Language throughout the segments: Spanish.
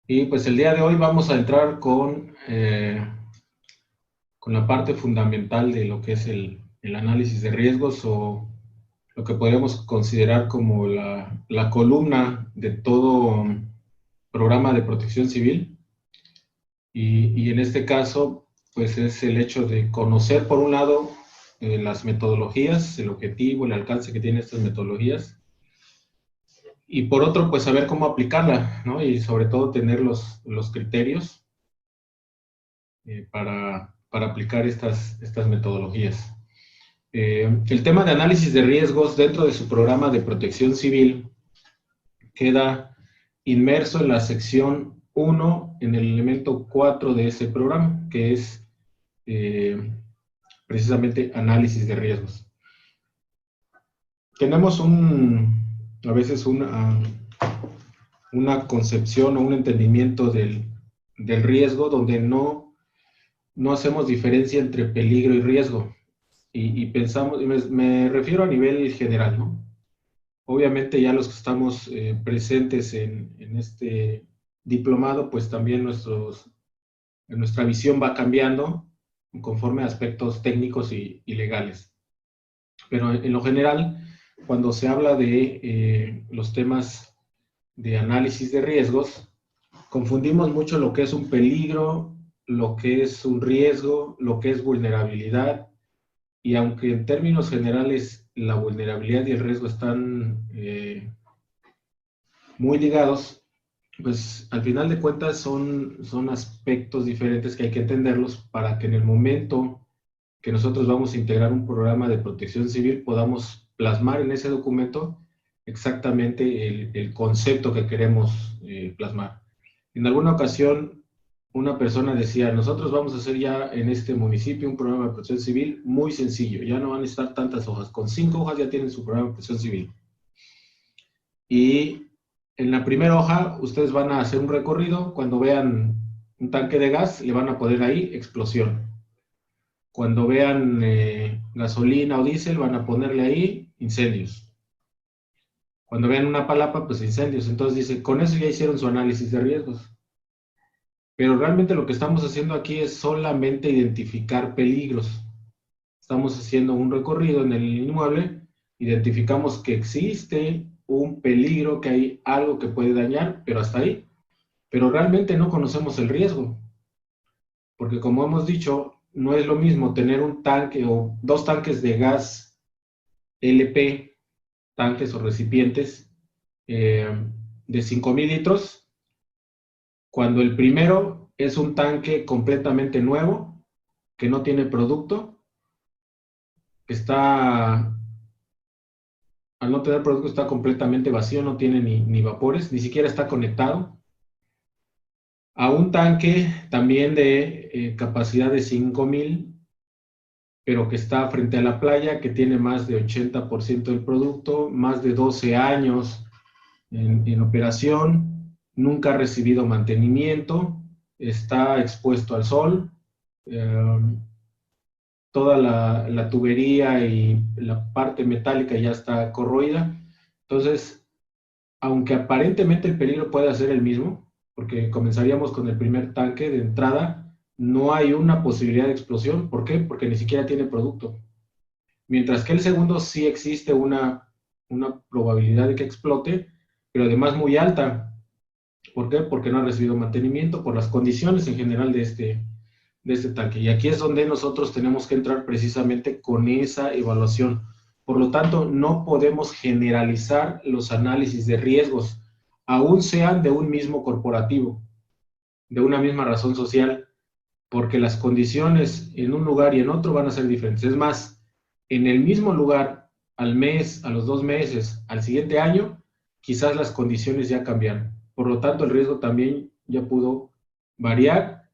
Y pues el día de hoy vamos a entrar con la parte fundamental de lo que es el análisis de riesgos o lo que podríamos considerar como la columna de todo programa de protección civil. Y en este caso, pues es el hecho de conocer, por un lado, las metodologías, el objetivo, el alcance que tienen estas metodologías, y por otro, pues saber cómo aplicarla, ¿no? Y sobre todo tener los criterios para aplicar estas metodologías. El tema de análisis de riesgos dentro de su programa de protección civil queda inmerso en la sección 1, en el elemento 4 de ese programa, que es precisamente análisis de riesgos. Tenemos a veces una concepción o un entendimiento del riesgo donde no hacemos diferencia entre peligro y riesgo. Y pensamos, me refiero a nivel general, ¿no? Obviamente ya los que estamos presentes en este diplomado, pues también nuestra visión va cambiando conforme a aspectos técnicos y legales. Pero en lo general, cuando se habla de los temas de análisis de riesgos, confundimos mucho lo que es un peligro, lo que es un riesgo, lo que es vulnerabilidad, y aunque en términos generales la vulnerabilidad y el riesgo están muy ligados, pues al final de cuentas son aspectos diferentes que hay que entenderlos para que en el momento que nosotros vamos a integrar un programa de protección civil podamos plasmar en ese documento exactamente el concepto que queremos plasmar. En alguna ocasión una persona decía, nosotros vamos a hacer ya en este municipio un programa de protección civil muy sencillo, ya no van a necesitar tantas hojas, con 5 hojas ya tienen su programa de protección civil. Y en la primera hoja ustedes van a hacer un recorrido, cuando vean un tanque de gas le van a poner ahí explosión. Cuando vean gasolina o diésel van a ponerle ahí incendios. Cuando vean una palapa, pues incendios. Entonces dice, con eso ya hicieron su análisis de riesgos. Pero realmente lo que estamos haciendo aquí es solamente identificar peligros. Estamos haciendo un recorrido en el inmueble, identificamos que existe un peligro, que hay algo que puede dañar, pero hasta ahí. Pero realmente no conocemos el riesgo. Porque como hemos dicho, no es lo mismo tener un tanque o 2 tanques de gas LP, tanques o recipientes de 5,000 litros, cuando el primero es un tanque completamente nuevo, que no tiene producto, que está, al no tener producto está completamente vacío, no tiene ni vapores, ni siquiera está conectado, a un tanque también de capacidad de 5,000, pero que está frente a la playa, que tiene más de 80% del producto, más de 12 años en operación, nunca ha recibido mantenimiento, está expuesto al sol, toda la tubería y la parte metálica ya está corroída. Entonces, aunque aparentemente el peligro pueda ser el mismo, porque comenzaríamos con el primer tanque de entrada, no hay una posibilidad de explosión. ¿Por qué? Porque ni siquiera tiene producto. Mientras que el segundo sí existe una probabilidad de que explote, pero además muy alta. ¿Por qué? Porque no ha recibido mantenimiento, por las condiciones en general de este tanque. Y aquí es donde nosotros tenemos que entrar precisamente con esa evaluación. Por lo tanto, no podemos generalizar los análisis de riesgos, aún sean de un mismo corporativo, de una misma razón social, porque las condiciones en un lugar y en otro van a ser diferentes. Es más, en el mismo lugar, al mes, a los 2 meses, al siguiente año, quizás las condiciones ya cambiaron. Por lo tanto, el riesgo también ya pudo variar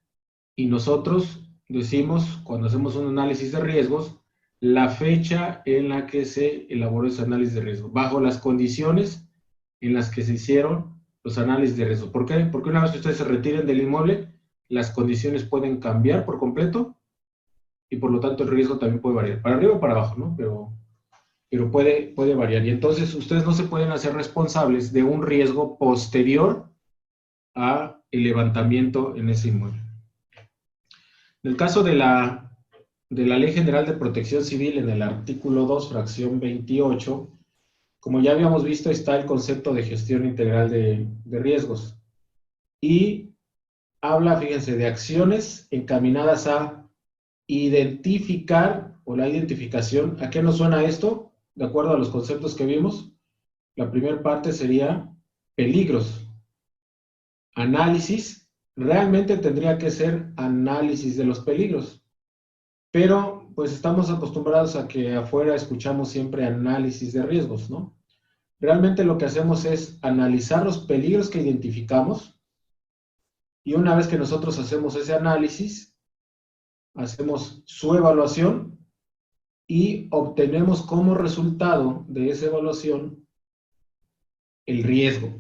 y nosotros decimos, cuando hacemos un análisis de riesgos, la fecha en la que se elaboró ese análisis de riesgo, bajo las condiciones en las que se hicieron los análisis de riesgo. ¿Por qué? Porque una vez que ustedes se retiren del inmueble, las condiciones pueden cambiar por completo y por lo tanto el riesgo también puede variar, para arriba o para abajo, ¿no? Pero puede variar. Y entonces ustedes no se pueden hacer responsables de un riesgo posterior a el levantamiento en ese inmueble. En el caso de la Ley General de Protección Civil, en el artículo 2, fracción 28, como ya habíamos visto, está el concepto de gestión integral de riesgos. Y habla, fíjense, de acciones encaminadas a identificar, o la identificación. ¿A qué nos suena esto? De acuerdo a los conceptos que vimos, la primera parte sería peligros. Análisis, realmente tendría que ser análisis de los peligros. Pero, pues estamos acostumbrados a que afuera escuchamos siempre análisis de riesgos, ¿no? Realmente lo que hacemos es analizar los peligros que identificamos, y una vez que nosotros hacemos ese análisis, hacemos su evaluación y obtenemos como resultado de esa evaluación el riesgo.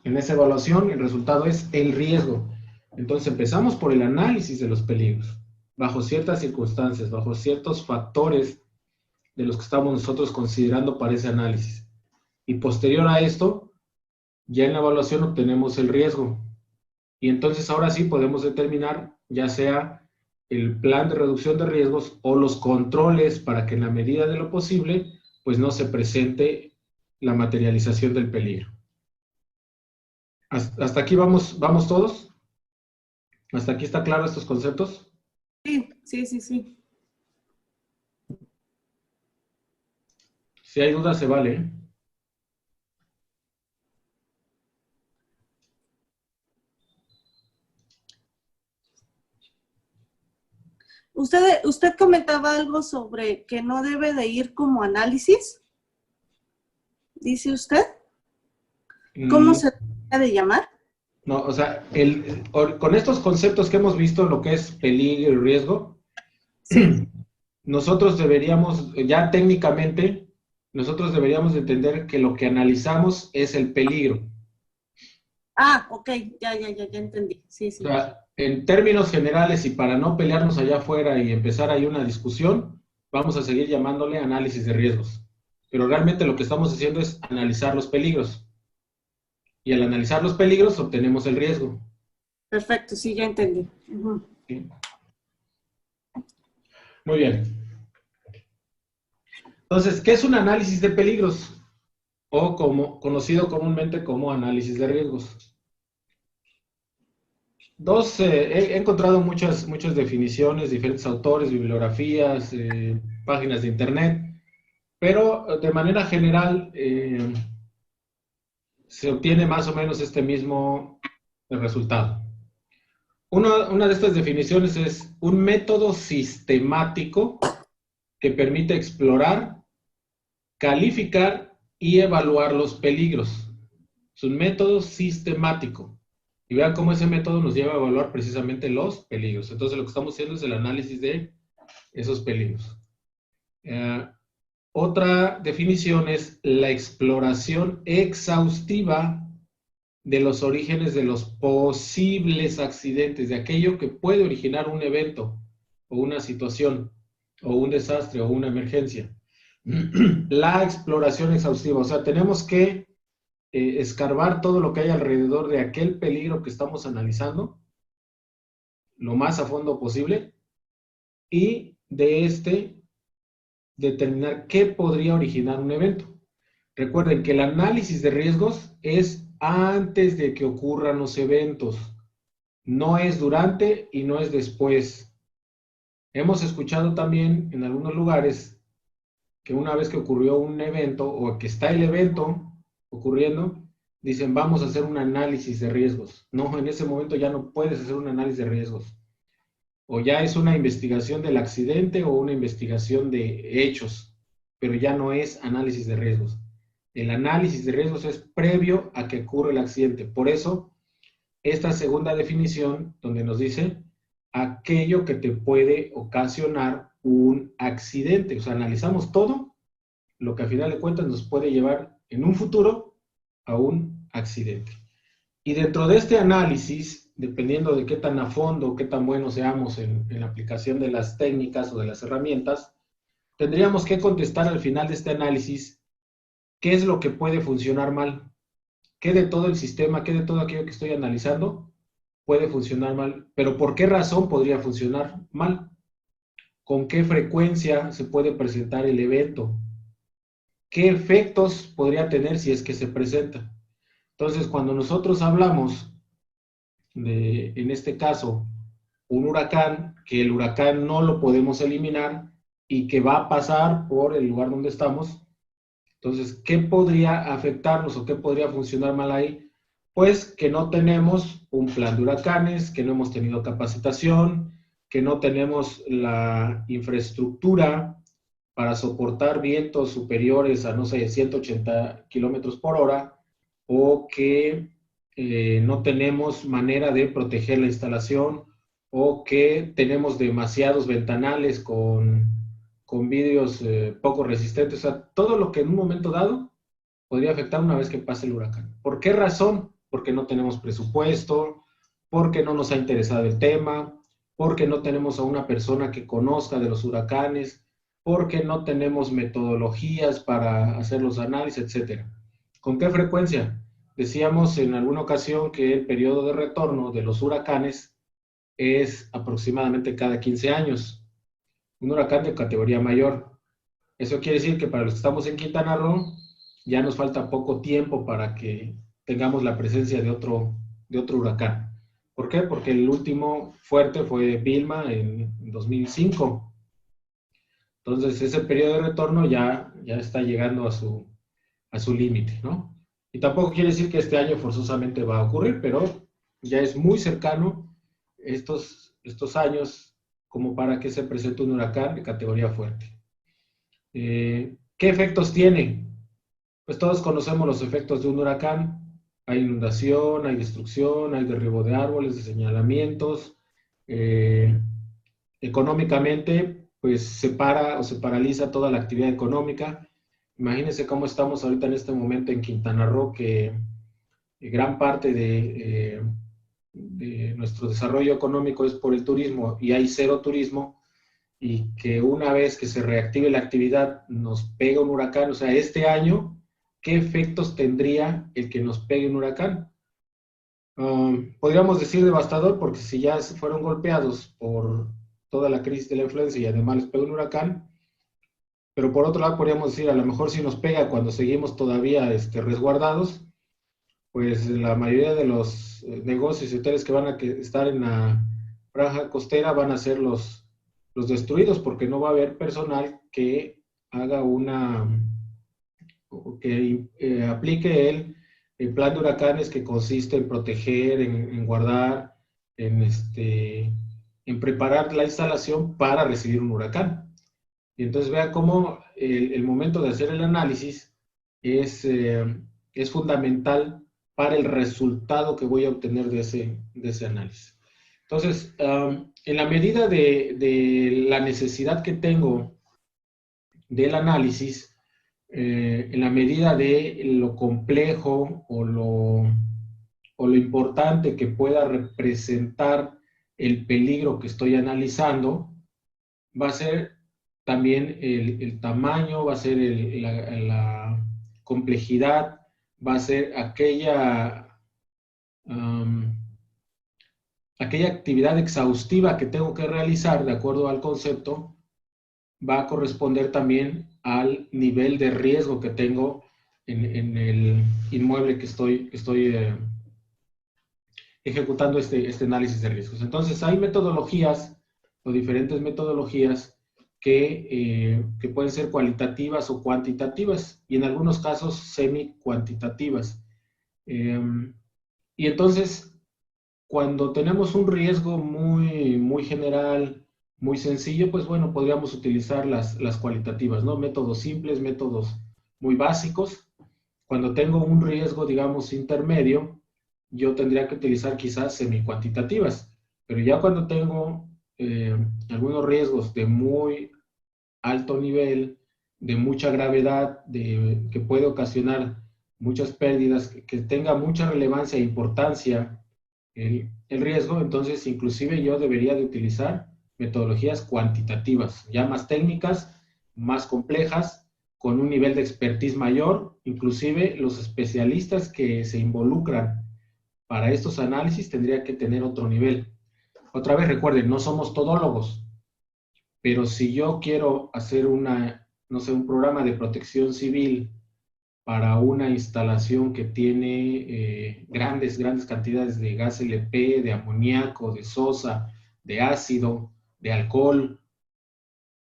En esa evaluación el resultado es el riesgo. Entonces empezamos por el análisis de los peligros, bajo ciertas circunstancias, bajo ciertos factores de los que estamos nosotros considerando para ese análisis. Y posterior a esto, ya en la evaluación obtenemos el riesgo. Y entonces ahora sí podemos determinar ya sea el plan de reducción de riesgos o los controles para que en la medida de lo posible, pues no se presente la materialización del peligro. ¿Hasta aquí vamos todos? ¿Hasta aquí está claro estos conceptos? Sí, sí, sí, sí. Si hay dudas, se vale, ¿eh? Usted comentaba algo sobre que no debe de ir como análisis, dice usted. ¿Cómo se debe de llamar? No, o sea, con estos conceptos que hemos visto, lo que es peligro y riesgo, Sí. nosotros deberíamos, ya técnicamente, nosotros deberíamos entender que lo que analizamos es el peligro. Ah, ok, ya entendí. Sí, sí. O sea, en términos generales y para no pelearnos allá afuera y empezar ahí una discusión, vamos a seguir llamándole análisis de riesgos. Pero realmente lo que estamos haciendo es analizar los peligros. Y al analizar los peligros obtenemos el riesgo. Perfecto, sí, ya entendí. ¿Sí? Muy bien. Entonces, ¿qué es un análisis de peligros? O conocido comúnmente como análisis de riesgos. He encontrado muchas definiciones, diferentes autores, bibliografías, páginas de internet, pero de manera general se obtiene más o menos este mismo resultado. Una de estas definiciones es un método sistemático que permite explorar, calificar y evaluar los peligros. Es un método sistemático. Y vean cómo ese método nos lleva a evaluar precisamente los peligros. Entonces lo que estamos haciendo es el análisis de esos peligros. Otra definición es la exploración exhaustiva de los orígenes de los posibles accidentes, de aquello que puede originar un evento o una situación o un desastre o una emergencia. La exploración exhaustiva, o sea, tenemos que escarbar todo lo que hay alrededor de aquel peligro que estamos analizando, lo más a fondo posible, y de determinar qué podría originar un evento. Recuerden que el análisis de riesgos es antes de que ocurran los eventos, no es durante y no es después. Hemos escuchado también en algunos lugares que una vez que ocurrió un evento o que está el evento ocurriendo, dicen vamos a hacer un análisis de riesgos. No, en ese momento ya no puedes hacer un análisis de riesgos. O ya es una investigación del accidente o una investigación de hechos, pero ya no es análisis de riesgos. El análisis de riesgos es previo a que ocurra el accidente. Por eso, esta segunda definición, donde nos dice aquello que te puede ocasionar un accidente. O sea, analizamos todo lo que a final de cuentas nos puede llevar en un futuro a un accidente. Y dentro de este análisis, dependiendo de qué tan a fondo, qué tan buenos seamos en la aplicación de las técnicas o de las herramientas, tendríamos que contestar al final de este análisis qué es lo que puede funcionar mal, qué de todo el sistema, qué de todo aquello que estoy analizando puede funcionar mal. Pero ¿por qué razón podría funcionar mal? ¿Con qué frecuencia se puede presentar el evento? ¿Qué efectos podría tener si es que se presenta? Entonces, cuando nosotros hablamos de, en este caso, un huracán, que el huracán no lo podemos eliminar y que va a pasar por el lugar donde estamos, entonces, ¿qué podría afectarnos o qué podría funcionar mal ahí? Pues que no tenemos un plan de huracanes, que no hemos tenido capacitación, que no tenemos la infraestructura para soportar vientos superiores a, no sé, 180 kilómetros por hora, o que no tenemos manera de proteger la instalación, o que tenemos demasiados ventanales con vidrios poco resistentes, o sea, todo lo que en un momento dado podría afectar una vez que pase el huracán. ¿Por qué razón? Porque no tenemos presupuesto, porque no nos ha interesado el tema, porque no tenemos a una persona que conozca de los huracanes, porque no tenemos metodologías para hacer los análisis, etcétera. ¿Con qué frecuencia? Decíamos en alguna ocasión que el periodo de retorno de los huracanes es aproximadamente cada 15 años. Un huracán de categoría mayor. Eso quiere decir que para los que estamos en Quintana Roo, ya nos falta poco tiempo para que tengamos la presencia de otro huracán. ¿Por qué? Porque el último fuerte fue Vilma en 2005. Entonces, ese periodo de retorno ya está llegando a su límite, ¿no? Y tampoco quiere decir que este año forzosamente va a ocurrir, pero ya es muy cercano estos años como para que se presente un huracán de categoría fuerte. ¿Qué efectos tiene? Pues todos conocemos los efectos de un huracán. Hay inundación, hay destrucción, hay derribo de árboles, de señalamientos. Económicamente, pues se para o se paraliza toda la actividad económica. Imagínense cómo estamos ahorita en este momento en Quintana Roo, que gran parte de nuestro desarrollo económico es por el turismo y hay cero turismo, y que una vez que se reactive la actividad nos pega un huracán. O sea, este año, ¿qué efectos tendría el que nos pegue un huracán? Podríamos decir devastador, porque si ya fueron golpeados por toda la crisis de la influenza y además les pega un huracán, pero por otro lado podríamos decir, a lo mejor si nos pega cuando seguimos todavía resguardados, pues la mayoría de los negocios y hoteles que van a estar en la franja costera van a ser los destruidos, porque no va a haber personal que haga que aplique el plan de huracanes, que consiste en proteger, en guardar, en preparar la instalación para recibir un huracán. Y entonces vean cómo el momento de hacer el análisis es fundamental para el resultado que voy a obtener de ese análisis. Entonces, en la medida de la necesidad que tengo del análisis, en la medida de lo complejo o lo importante que pueda representar el peligro que estoy analizando, va a ser también el tamaño, va a ser la complejidad, va a ser aquella actividad exhaustiva que tengo que realizar de acuerdo al concepto, va a corresponder también al nivel de riesgo que tengo en el inmueble que estoy ejecutando este análisis de riesgos. Entonces, hay metodologías o diferentes metodologías que pueden ser cualitativas o cuantitativas, y en algunos casos semi-cuantitativas. Y entonces, cuando tenemos un riesgo muy, muy general, muy sencillo, pues bueno, podríamos utilizar las cualitativas, ¿no? Métodos simples, métodos muy básicos. Cuando tengo un riesgo, digamos, intermedio, yo tendría que utilizar quizás semi-cuantitativas. Pero ya cuando tengo algunos riesgos de muy alto nivel, de mucha gravedad, que puede ocasionar muchas pérdidas, que tenga mucha relevancia e importancia el riesgo, entonces inclusive yo debería de utilizar metodologías cuantitativas, ya más técnicas, más complejas, con un nivel de expertise mayor. Inclusive los especialistas que se involucran para estos análisis tendría que tener otro nivel. Otra vez recuerden, no somos todólogos, pero si yo quiero hacer no sé, un programa de protección civil para una instalación que tiene grandes cantidades de gas LP, de amoníaco, de sosa, de ácido, de alcohol,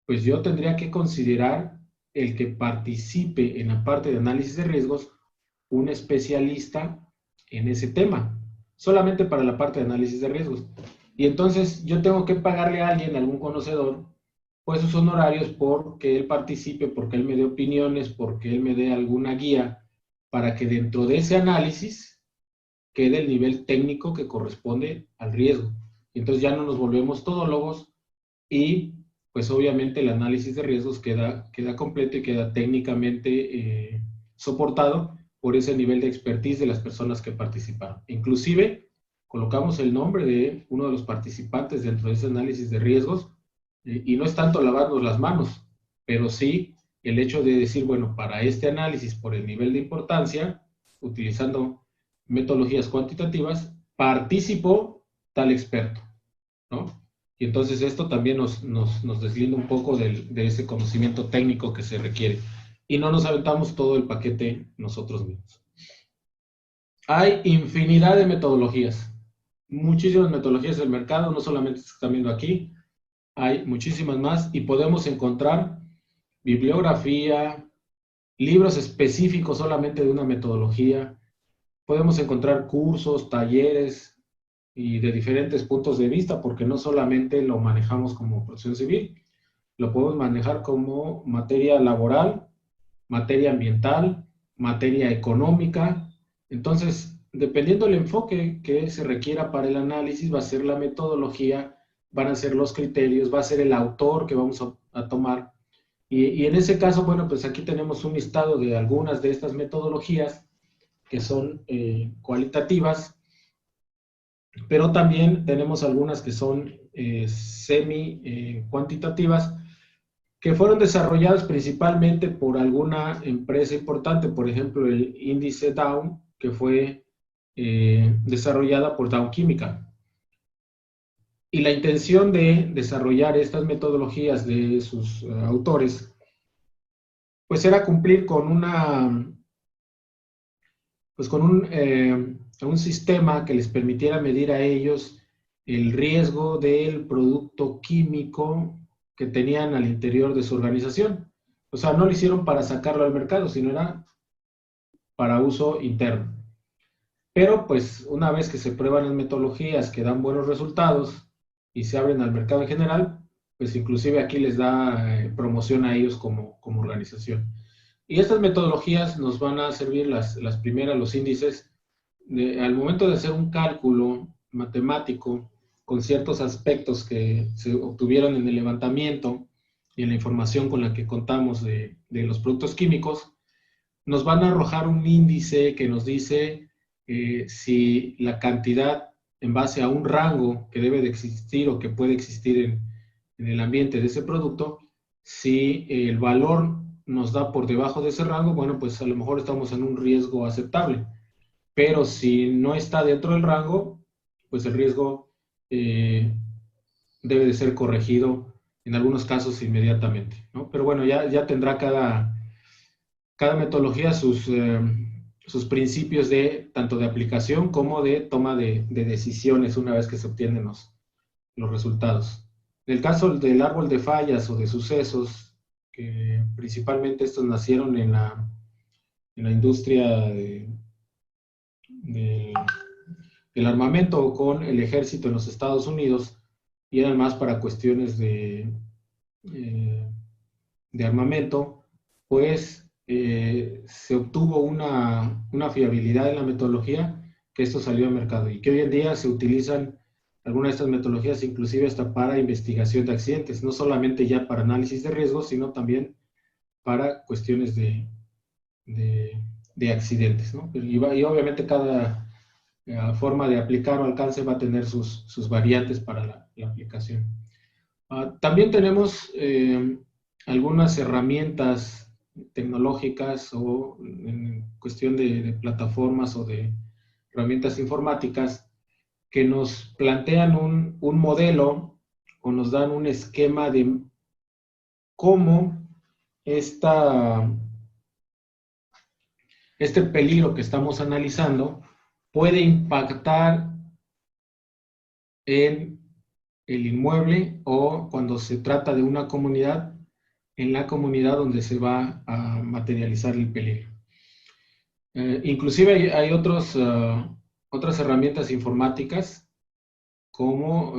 pues yo tendría que considerar el que participe en la parte de análisis de riesgos un especialista en ese tema, solamente para la parte de análisis de riesgos. Y entonces yo tengo que pagarle a alguien, a algún conocedor, pues sus honorarios porque él participe, porque él me dé opiniones, porque él me dé alguna guía, para que dentro de ese análisis quede el nivel técnico que corresponde al riesgo. Entonces ya no nos volvemos todólogos y pues obviamente el análisis de riesgos queda completo y queda técnicamente soportado por ese nivel de expertise de las personas que participaron. Inclusive colocamos el nombre de uno de los participantes dentro de ese análisis de riesgos y no es tanto lavarnos las manos, pero sí el hecho de decir, bueno, para este análisis por el nivel de importancia, utilizando metodologías cuantitativas, participó tal experto, ¿no? Y entonces esto también nos deslinda un poco de ese conocimiento técnico que se requiere. Y no nos aventamos todo el paquete nosotros mismos. Hay infinidad de metodologías, muchísimas metodologías del mercado, no solamente se están viendo aquí, hay muchísimas más y podemos encontrar bibliografía, libros específicos solamente de una metodología, podemos encontrar cursos, talleres, y de diferentes puntos de vista, porque no solamente lo manejamos como protección civil, lo podemos manejar como materia laboral, materia ambiental, materia económica. Entonces, dependiendo del enfoque que se requiera para el análisis, va a ser la metodología, van a ser los criterios, va a ser el autor que vamos a tomar. Y en ese caso, bueno, pues aquí tenemos un listado de algunas de estas metodologías que son cualitativas, pero también tenemos algunas que son semi-cuantitativas, que fueron desarrolladas principalmente por alguna empresa importante, por ejemplo, el índice Dow, que fue desarrollada por Dow Chemical. Y la intención de desarrollar estas metodologías de sus autores, pues era cumplir con un sistema que les permitiera medir a ellos el riesgo del producto químico que tenían al interior de su organización. O sea, no lo hicieron para sacarlo al mercado, sino era para uso interno. Pero pues una vez que se prueban las metodologías que dan buenos resultados y se abren al mercado en general, pues inclusive aquí les da promoción a ellos como organización. Y estas metodologías nos van a servir, las primeras, los índices, al momento de hacer un cálculo matemático con ciertos aspectos que se obtuvieron en el levantamiento y en la información con la que contamos de los productos químicos, nos van a arrojar un índice que nos dice si la cantidad en base a un rango que debe de existir o que puede existir en el ambiente de ese producto, si el valor nos da por debajo de ese rango, bueno, pues a lo mejor estamos en un riesgo aceptable. Pero si no está dentro del rango, pues el riesgo debe de ser corregido en algunos casos inmediatamente, ¿no? Pero bueno, ya tendrá cada metodología sus principios tanto de aplicación como de toma de decisiones una vez que se obtienen los resultados. En el caso del árbol de fallas o de sucesos, que principalmente estos nacieron en la industria del armamento con el ejército en los Estados Unidos, y eran más para cuestiones de armamento, pues se obtuvo una fiabilidad en la metodología que esto salió al mercado y que hoy en día se utilizan algunas de estas metodologías inclusive hasta para investigación de accidentes, no solamente ya para análisis de riesgos, sino también para cuestiones de accidentes, ¿no? Y obviamente cada forma de aplicar o alcance va a tener sus variantes para la aplicación. También tenemos algunas herramientas tecnológicas o en cuestión de plataformas o de herramientas informáticas que nos plantean un modelo o nos dan un esquema de cómo este peligro que estamos analizando puede impactar en el inmueble o cuando se trata de una comunidad, en la comunidad donde se va a materializar el peligro. Inclusive hay otras herramientas informáticas como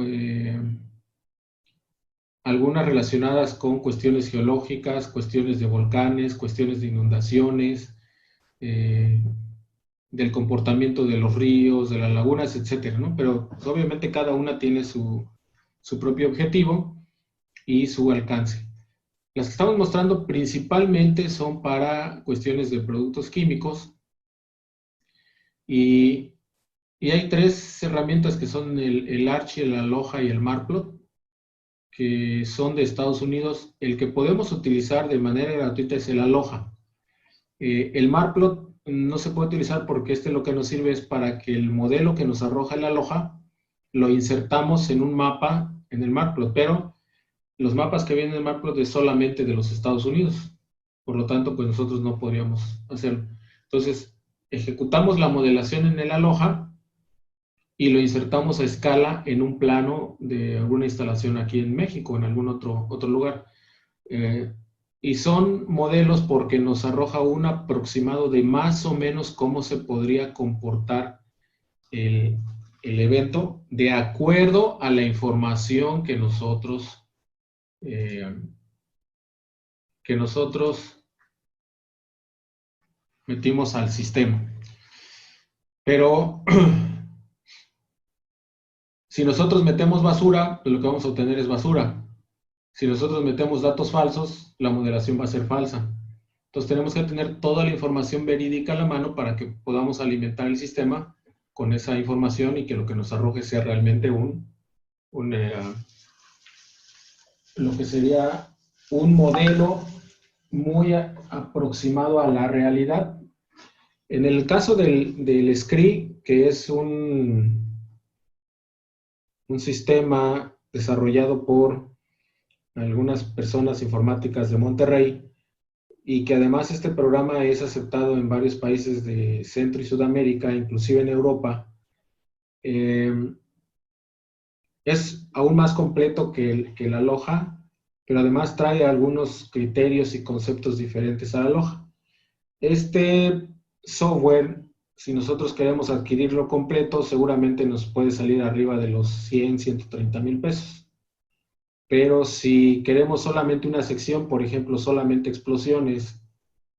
algunas relacionadas con cuestiones geológicas, cuestiones de volcanes, cuestiones de inundaciones, del comportamiento de los ríos, de las lagunas, etcétera, ¿no? Pero pues, obviamente cada una tiene su propio objetivo y su alcance. Las que estamos mostrando principalmente son para cuestiones de productos químicos y hay tres herramientas que son el Archie, el Aloha y el Marplot, que son de Estados Unidos. El que podemos utilizar de manera gratuita es el Aloha. El Marplot no se puede utilizar porque lo que nos sirve es para que el modelo que nos arroja el Aloha lo insertamos en un mapa en el Marplot, pero los mapas que vienen en el Marplot es solamente de los Estados Unidos. Por lo tanto, pues nosotros no podríamos hacerlo. Entonces, ejecutamos la modelación en el Aloha y lo insertamos a escala en un plano de alguna instalación aquí en México, en algún otro lugar. Y son modelos porque nos arroja un aproximado de más o menos cómo se podría comportar el evento de acuerdo a la información que nosotros metimos al sistema. Pero si nosotros metemos basura, pues lo que vamos a obtener es basura. Si nosotros metemos datos falsos, la modelación va a ser falsa. Entonces tenemos que tener toda la información verídica a la mano para que podamos alimentar el sistema con esa información y que lo que nos arroje sea realmente lo que sería un modelo muy aproximado a la realidad. En el caso del SCRI, que es un sistema desarrollado por algunas personas informáticas de Monterrey, y que además este programa es aceptado en varios países de Centro y Sudamérica, inclusive en Europa, es aún más completo que el Aloha, pero además trae algunos criterios y conceptos diferentes al Aloha. Este software, si nosotros queremos adquirirlo completo, seguramente nos puede salir arriba de los 100, 130 mil pesos. Pero si queremos solamente una sección, por ejemplo, solamente explosiones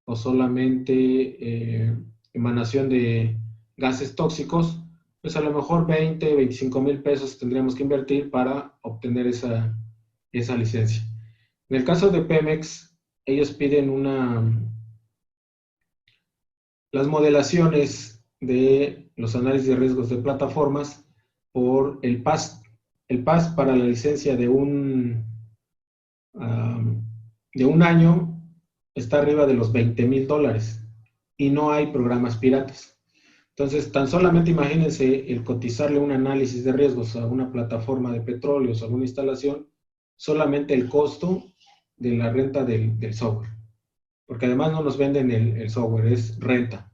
o solamente emanación de gases tóxicos, pues a lo mejor 20, 25 mil pesos tendríamos que invertir para obtener esa licencia. En el caso de Pemex, ellos piden las modelaciones de los análisis de riesgos de plataformas por el PAS. El PAS para la licencia de un año está arriba de los $20,000 y no hay programas piratas. Entonces, tan solamente imagínense el cotizarle un análisis de riesgos a una plataforma de petróleos o a alguna instalación, solamente el costo de la renta del software. Porque además no nos venden el software, es renta.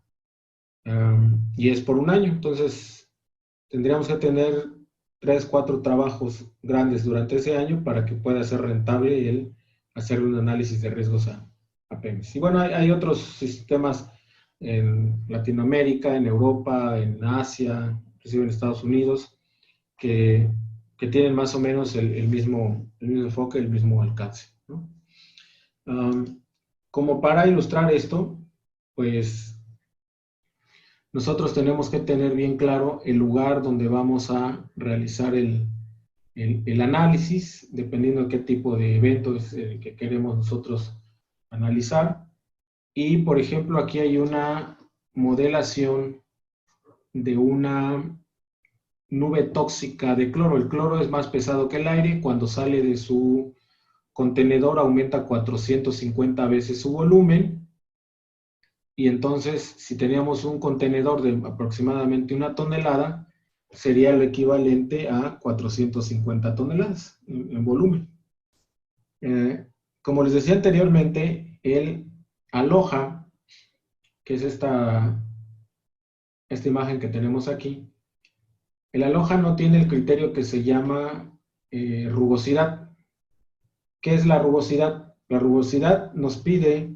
Y es por un año. Entonces, tendríamos que tener 3, 4 trabajos grandes durante ese año para que pueda ser rentable el hacer un análisis de riesgos a Pemex. Y bueno, hay otros sistemas en Latinoamérica, en Europa, en Asia, inclusive en Estados Unidos, que tienen más o menos el mismo enfoque, el mismo alcance, ¿no? Como para ilustrar esto, pues nosotros tenemos que tener bien claro el lugar donde vamos a realizar el análisis, dependiendo de qué tipo de evento es el que queremos nosotros analizar. Y, por ejemplo, aquí hay una modelación de una nube tóxica de cloro. El cloro es más pesado que el aire. Cuando sale de su contenedor aumenta 450 veces su volumen. y entonces si teníamos un contenedor de aproximadamente 1 tonelada, sería el equivalente a 450 toneladas en volumen. Como les decía anteriormente, el Aloha, que es esta imagen que tenemos aquí, el Aloha no tiene el criterio que se llama rugosidad. ¿Qué es la rugosidad? La rugosidad nos pide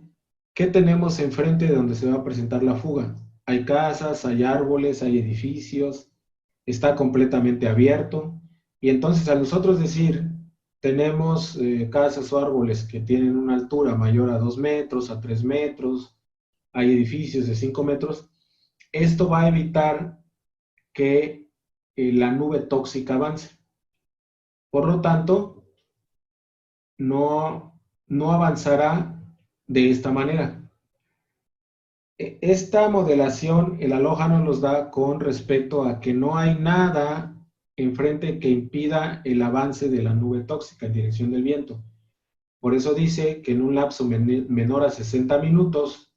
qué tenemos enfrente de donde se va a presentar la fuga. Hay casas, hay árboles, hay edificios, está completamente abierto. Y entonces a nosotros decir, tenemos casas o árboles que tienen una altura mayor a 2 metros, a 3 metros, hay edificios de 5 metros, esto va a evitar que la nube tóxica avance. Por lo tanto, no avanzará de esta manera. Esta modelación, el Aloha nos los da con respecto a que no hay nada enfrente que impida el avance de la nube tóxica en dirección del viento. Por eso dice que en un lapso menor a 60 minutos,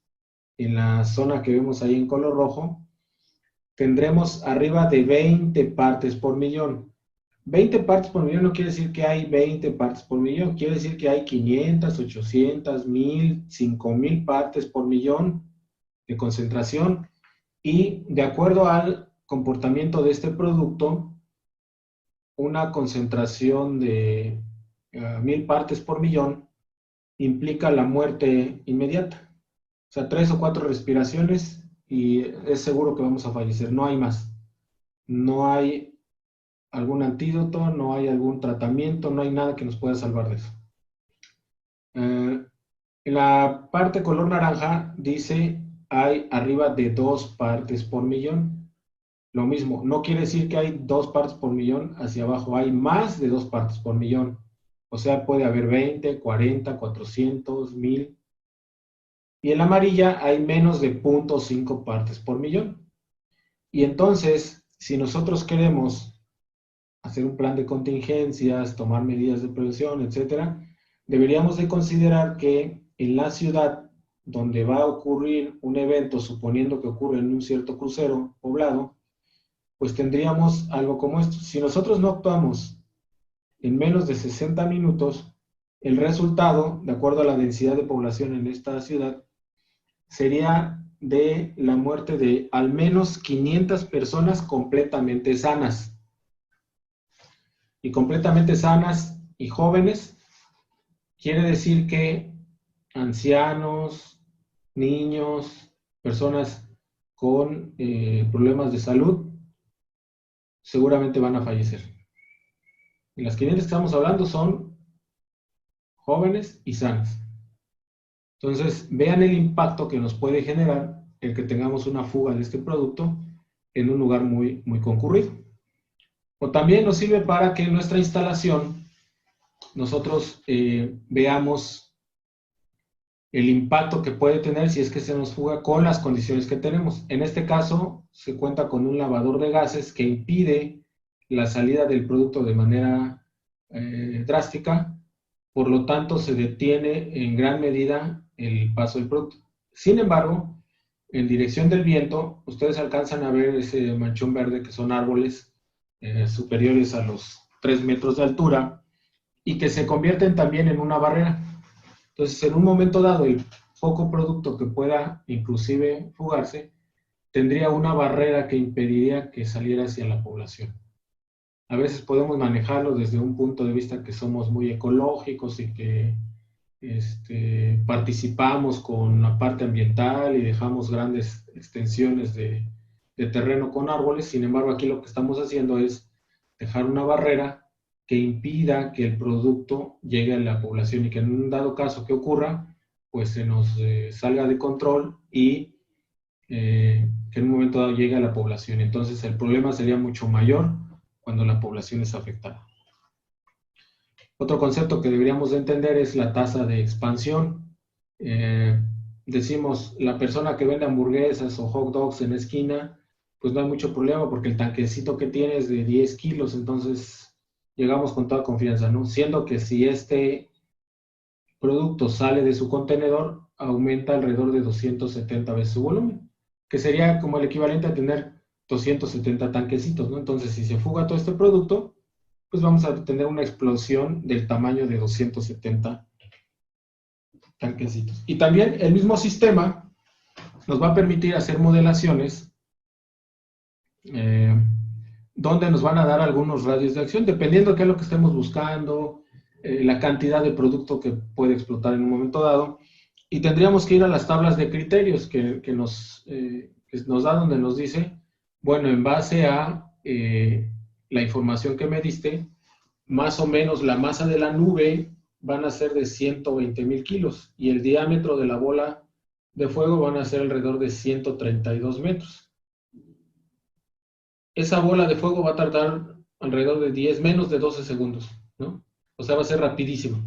en la zona que vemos ahí en color rojo, tendremos arriba de 20 partes por millón. 20 partes por millón no quiere decir que hay 20 partes por millón, quiere decir que hay 500, 800, 1000, 5000 partes por millón de concentración, y de acuerdo al comportamiento de este producto, una concentración de 1000 partes por millón implica la muerte inmediata. O sea, 3 o 4 respiraciones y es seguro que vamos a fallecer, no hay más. No hay algún antídoto, no hay algún tratamiento, no hay nada que nos pueda salvar de eso. En la parte color naranja dice hay arriba de 2 partes por millón. Lo mismo, no quiere decir que hay 2 partes por millón hacia abajo, hay más de 2 partes por millón. O sea, puede haber 20, 40, 400, 1000. Y en la amarilla hay menos de 0.5 partes por millón. Y entonces, si nosotros queremos hacer un plan de contingencias, tomar medidas de prevención, etcétera, deberíamos de considerar que en la ciudad donde va a ocurrir un evento, suponiendo que ocurre en un cierto crucero poblado, pues tendríamos algo como esto. Si nosotros no actuamos en menos de 60 minutos, el resultado, de acuerdo a la densidad de población en esta ciudad, sería de la muerte de al menos 500 personas completamente sanas. Y completamente sanas y jóvenes quiere decir que ancianos, niños, personas con problemas de salud seguramente van a fallecer. Y las 500 que estamos hablando son jóvenes y sanas. Entonces, vean el impacto que nos puede generar el que tengamos una fuga de este producto en un lugar muy, muy concurrido. O también nos sirve para que en nuestra instalación nosotros veamos el impacto que puede tener si es que se nos fuga con las condiciones que tenemos. En este caso, se cuenta con un lavador de gases que impide la salida del producto de manera drástica, por lo tanto se detiene en gran medida el paso del producto. Sin embargo, en dirección del viento, ustedes alcanzan a ver ese manchón verde que son árboles superiores a los 3 metros de altura y que se convierten también en una barrera. Entonces, en un momento dado, el poco producto que pueda inclusive fugarse, tendría una barrera que impediría que saliera hacia la población. A veces podemos manejarlo desde un punto de vista que somos muy ecológicos y que participamos con la parte ambiental y dejamos grandes extensiones de terreno con árboles. Sin embargo, aquí lo que estamos haciendo es dejar una barrera que impida que el producto llegue a la población y que en un dado caso que ocurra, pues se nos salga de control y que en un momento dado llegue a la población. Entonces el problema sería mucho mayor cuando la población es afectada. Otro concepto que deberíamos de entender es la tasa de expansión. Decimos, la persona que vende hamburguesas o hot dogs en la esquina, pues no hay mucho problema porque el tanquecito que tiene es de 10 kilos, entonces llegamos con toda confianza, ¿no? Siendo que si este producto sale de su contenedor, aumenta alrededor de 270 veces su volumen, que sería como el equivalente a tener 270 tanquecitos, ¿no? Entonces, si se fuga todo este producto, pues vamos a tener una explosión del tamaño de 270 tanquecitos. Y también el mismo sistema nos va a permitir hacer modelaciones donde nos van a dar algunos radios de acción, dependiendo de qué es lo que estemos buscando, la cantidad de producto que puede explotar en un momento dado, y tendríamos que ir a las tablas de criterios que nos da, donde nos dice, bueno, en base a la información que me diste, más o menos la masa de la nube van a ser de 120,000 kilos y el diámetro de la bola de fuego van a ser alrededor de 132 metros. Esa bola de fuego va a tardar alrededor de menos de 12 segundos, ¿no? O sea, va a ser rapidísimo.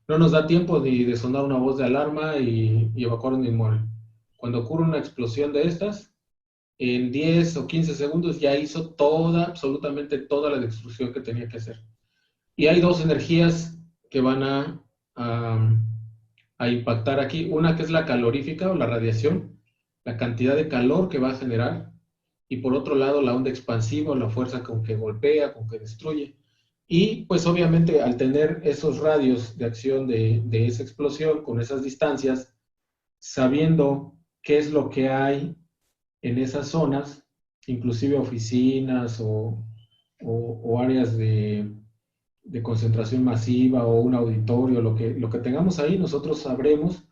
No nos da tiempo ni de sonar una voz de alarma y evacuar un inmueble. Cuando ocurre una explosión de estas, en 10 o 15 segundos ya hizo absolutamente toda la destrucción que tenía que hacer. Y hay dos energías que van a impactar aquí. Una que es la calorífica o la radiación, la cantidad de calor que va a generar. Y por otro lado, la onda expansiva o la fuerza con que golpea, con que destruye. Y pues obviamente al tener esos radios de acción de esa explosión, con esas distancias, sabiendo qué es lo que hay en esas zonas, inclusive oficinas o áreas de concentración masiva o un auditorio, lo que tengamos ahí, nosotros sabremos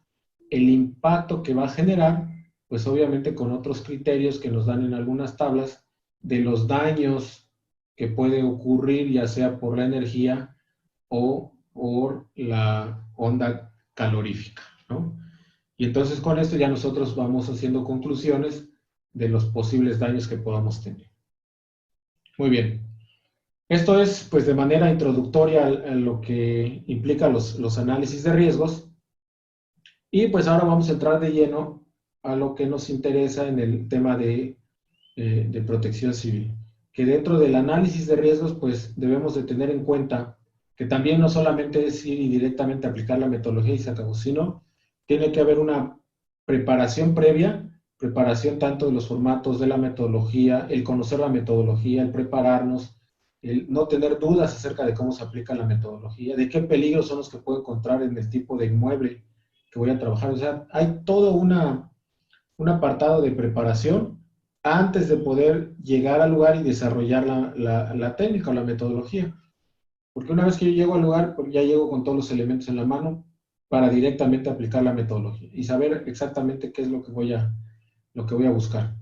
el impacto que va a generar, pues obviamente con otros criterios que nos dan en algunas tablas, de los daños que puede ocurrir, ya sea por la energía o por la onda calorífica, ¿no? Y entonces con esto ya nosotros vamos haciendo conclusiones de los posibles daños que podamos tener. Muy bien. Esto es, pues, de manera introductoria a lo que implica los análisis de riesgos. Y pues ahora vamos a entrar de lleno a lo que nos interesa en el tema de protección civil. Que dentro del análisis de riesgos, pues debemos de tener en cuenta que también no solamente es ir y directamente aplicar la metodología y se acabó, sino tiene que haber una preparación previa, preparación tanto de los formatos de la metodología, el conocer la metodología, el prepararnos, el no tener dudas acerca de cómo se aplica la metodología, de qué peligros son los que puedo encontrar en el tipo de inmueble que voy a trabajar. O sea, hay todo un apartado de preparación antes de poder llegar al lugar y desarrollar la técnica o la metodología. Porque una vez que yo llego al lugar, pues ya llego con todos los elementos en la mano para directamente aplicar la metodología y saber exactamente qué es lo que voy a buscar.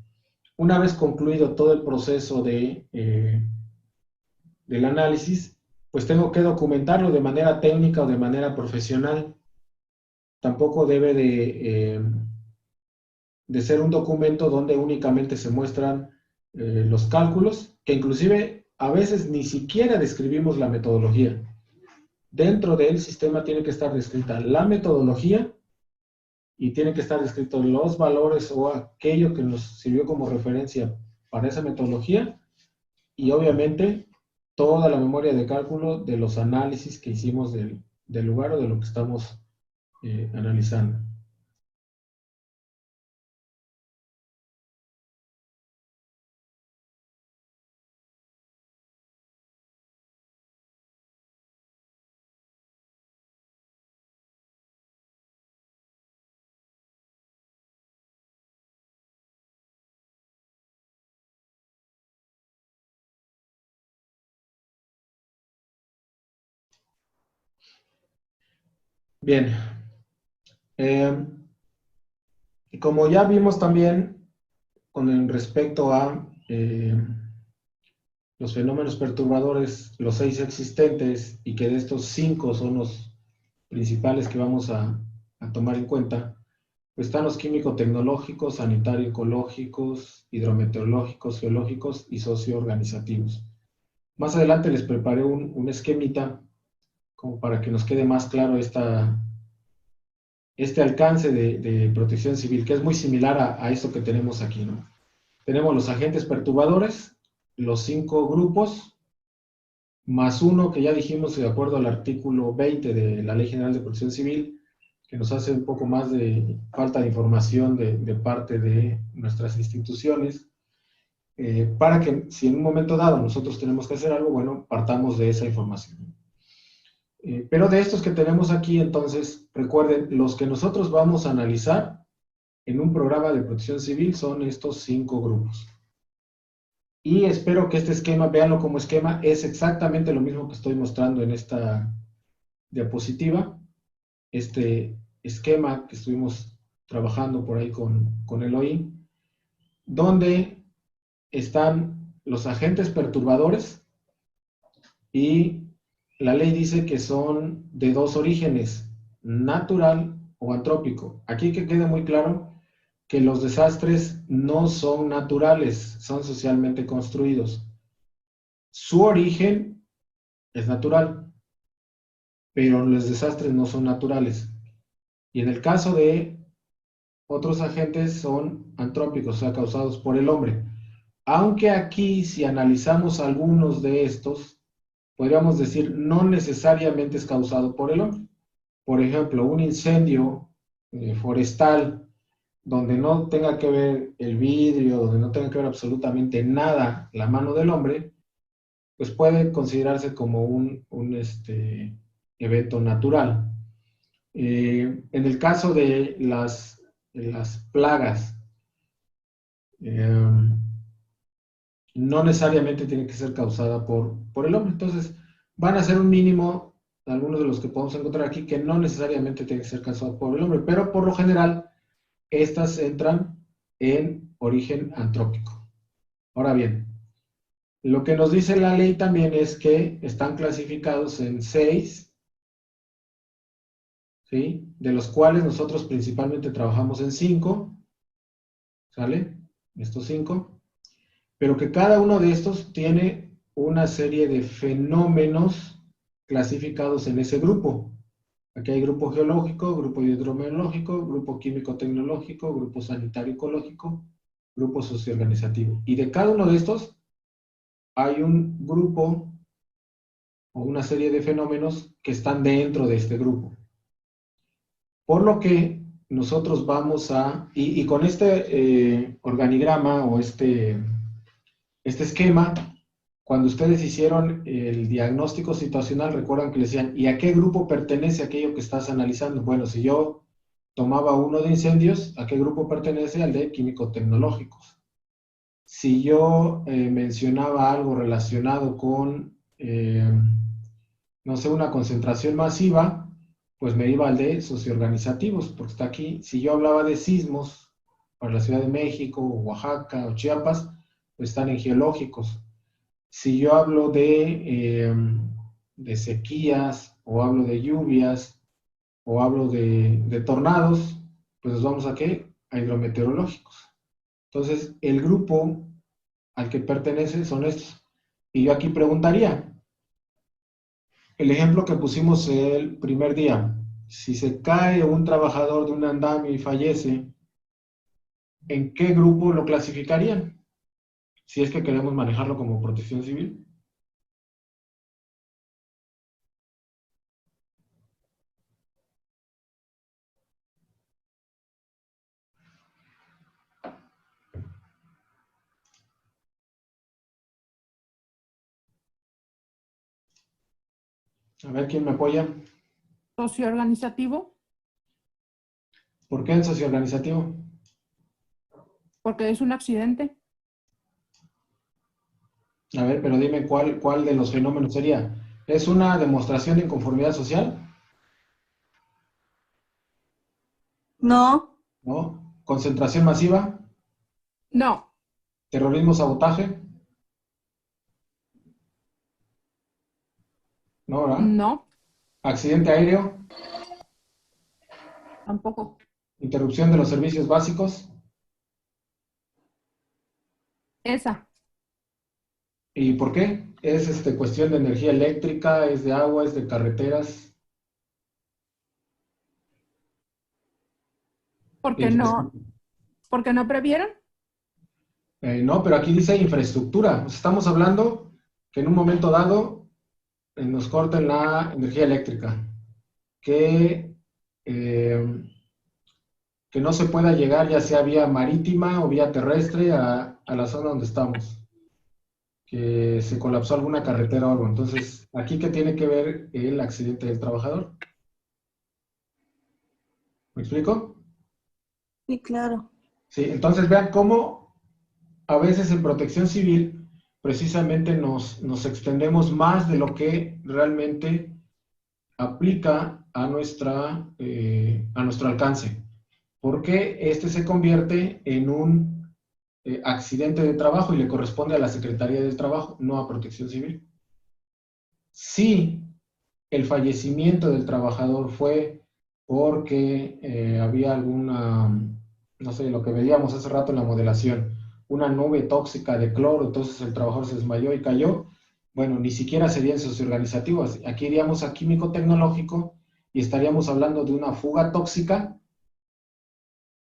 Una vez concluido todo el proceso del análisis, pues tengo que documentarlo de manera técnica o de manera profesional. Tampoco debe de ser un documento donde únicamente se muestran los cálculos, que inclusive a veces ni siquiera describimos la metodología. Dentro del sistema tiene que estar descrita la metodología y tiene que estar descritos los valores o aquello que nos sirvió como referencia para esa metodología y obviamente toda la memoria de cálculo de los análisis que hicimos del lugar o de lo que estamos analizando. Bien. Y como ya vimos también con respecto a los fenómenos perturbadores, los 6 existentes, y que de estos 5 son los principales que vamos a tomar en cuenta, pues están los químico-tecnológicos, sanitario-ecológicos, hidrometeorológicos, geológicos y socioorganizativos. Más adelante les preparé un esquemita como para que nos quede más claro este alcance de protección civil, que es muy similar a esto que tenemos aquí, ¿no? Tenemos los agentes perturbadores, los 5 grupos, más uno que ya dijimos de acuerdo al artículo 20 de la Ley General de Protección Civil, que nos hace un poco más de falta de información de parte de nuestras instituciones, para que si en un momento dado nosotros tenemos que hacer algo, bueno, partamos de esa información. Pero de estos que tenemos aquí, entonces, recuerden, los que nosotros vamos a analizar en un programa de protección civil son estos 5 grupos. Y espero que este esquema, véanlo como esquema, es exactamente lo mismo que estoy mostrando en esta diapositiva. Este esquema que estuvimos trabajando por ahí con Eloy, donde están los agentes perturbadores y la ley dice que son de 2 orígenes, natural o antrópico. Aquí que quede muy claro que los desastres no son naturales, son socialmente construidos. Su origen es natural, pero los desastres no son naturales. Y en el caso de otros agentes son antrópicos, o sea, causados por el hombre. Aunque aquí, si analizamos algunos de estos, podríamos decir no necesariamente es causado por el hombre. Por ejemplo, un incendio forestal donde no tenga que ver el vidrio, donde no tenga que ver absolutamente nada la mano del hombre, pues puede considerarse como un evento natural. En el caso de las plagas, no necesariamente tiene que ser causada por el hombre. Entonces, van a ser un mínimo, algunos de los que podemos encontrar aquí, que no necesariamente tiene que ser causado por el hombre, pero por lo general, estas entran en origen antrópico. Ahora bien, lo que nos dice la ley también es que están clasificados en 6, ¿sí? De los cuales nosotros principalmente trabajamos en 5, ¿sale? Estos 5, pero que cada uno de estos tiene una serie de fenómenos clasificados en ese grupo. Aquí hay grupo geológico, grupo hidrometeorológico, grupo químico-tecnológico, grupo sanitario-ecológico, grupo socioorganizativo. Y de cada uno de estos hay un grupo o una serie de fenómenos que están dentro de este grupo. Por lo que nosotros vamos a, y con este organigrama o este esquema, cuando ustedes hicieron el diagnóstico situacional, recuerdan que les decían, ¿y a qué grupo pertenece aquello que estás analizando? Bueno, si yo tomaba uno de incendios, ¿a qué grupo pertenece? Al de químico-tecnológicos. Si yo mencionaba algo relacionado con, no sé, una concentración masiva, pues me iba al de socioorganizativos, porque está aquí. Si yo hablaba de sismos para la Ciudad de México, Oaxaca o Chiapas, pues están en geológicos. Si yo hablo de sequías, o hablo de lluvias, o hablo de tornados, pues nos vamos a ¿qué? A hidrometeorológicos. Entonces, el grupo al que pertenece son estos. Y yo aquí preguntaría, el ejemplo que pusimos el primer día, si se cae un trabajador de un andamio y fallece, ¿en qué grupo lo clasificarían? Si es que queremos manejarlo como protección civil. A ver, ¿quién me apoya? Socioorganizativo, ¿Por qué en socioorganizativo? porque es un accidente. A ver, pero dime cuál de los fenómenos sería. ¿Es una demostración de inconformidad social? No, ¿No? ¿Concentración masiva? No, ¿Terrorismo, sabotaje? ¿No, verdad? no, ¿Accidente aéreo? tampoco. ¿Interrupción de los servicios básicos? Esa, ¿Y por qué? ¿Es cuestión de energía eléctrica? ¿Es de agua? ¿Es de carreteras? porque porque no previeron. No, pero aquí dice infraestructura. O sea, estamos hablando que en un momento dado nos corten la energía eléctrica. Que que no se pueda llegar ya sea vía marítima o vía terrestre a la zona donde estamos, que se colapsó alguna carretera o algo. Entonces, ¿aquí qué tiene que ver el accidente del trabajador? ¿Me explico? Sí, claro. Sí, entonces vean cómo a veces en protección civil precisamente nos extendemos más de lo que realmente aplica a nuestro alcance, porque este se convierte en un accidente de trabajo y le corresponde a la Secretaría del Trabajo, no a Protección Civil. Si el fallecimiento del trabajador fue porque había alguna, no sé, lo que veíamos hace rato en la modelación, una nube tóxica de cloro, entonces el trabajador se desmayó y cayó, bueno, ni siquiera serían socioorganizativos. Aquí iríamos a químico tecnológico y estaríamos hablando de una fuga tóxica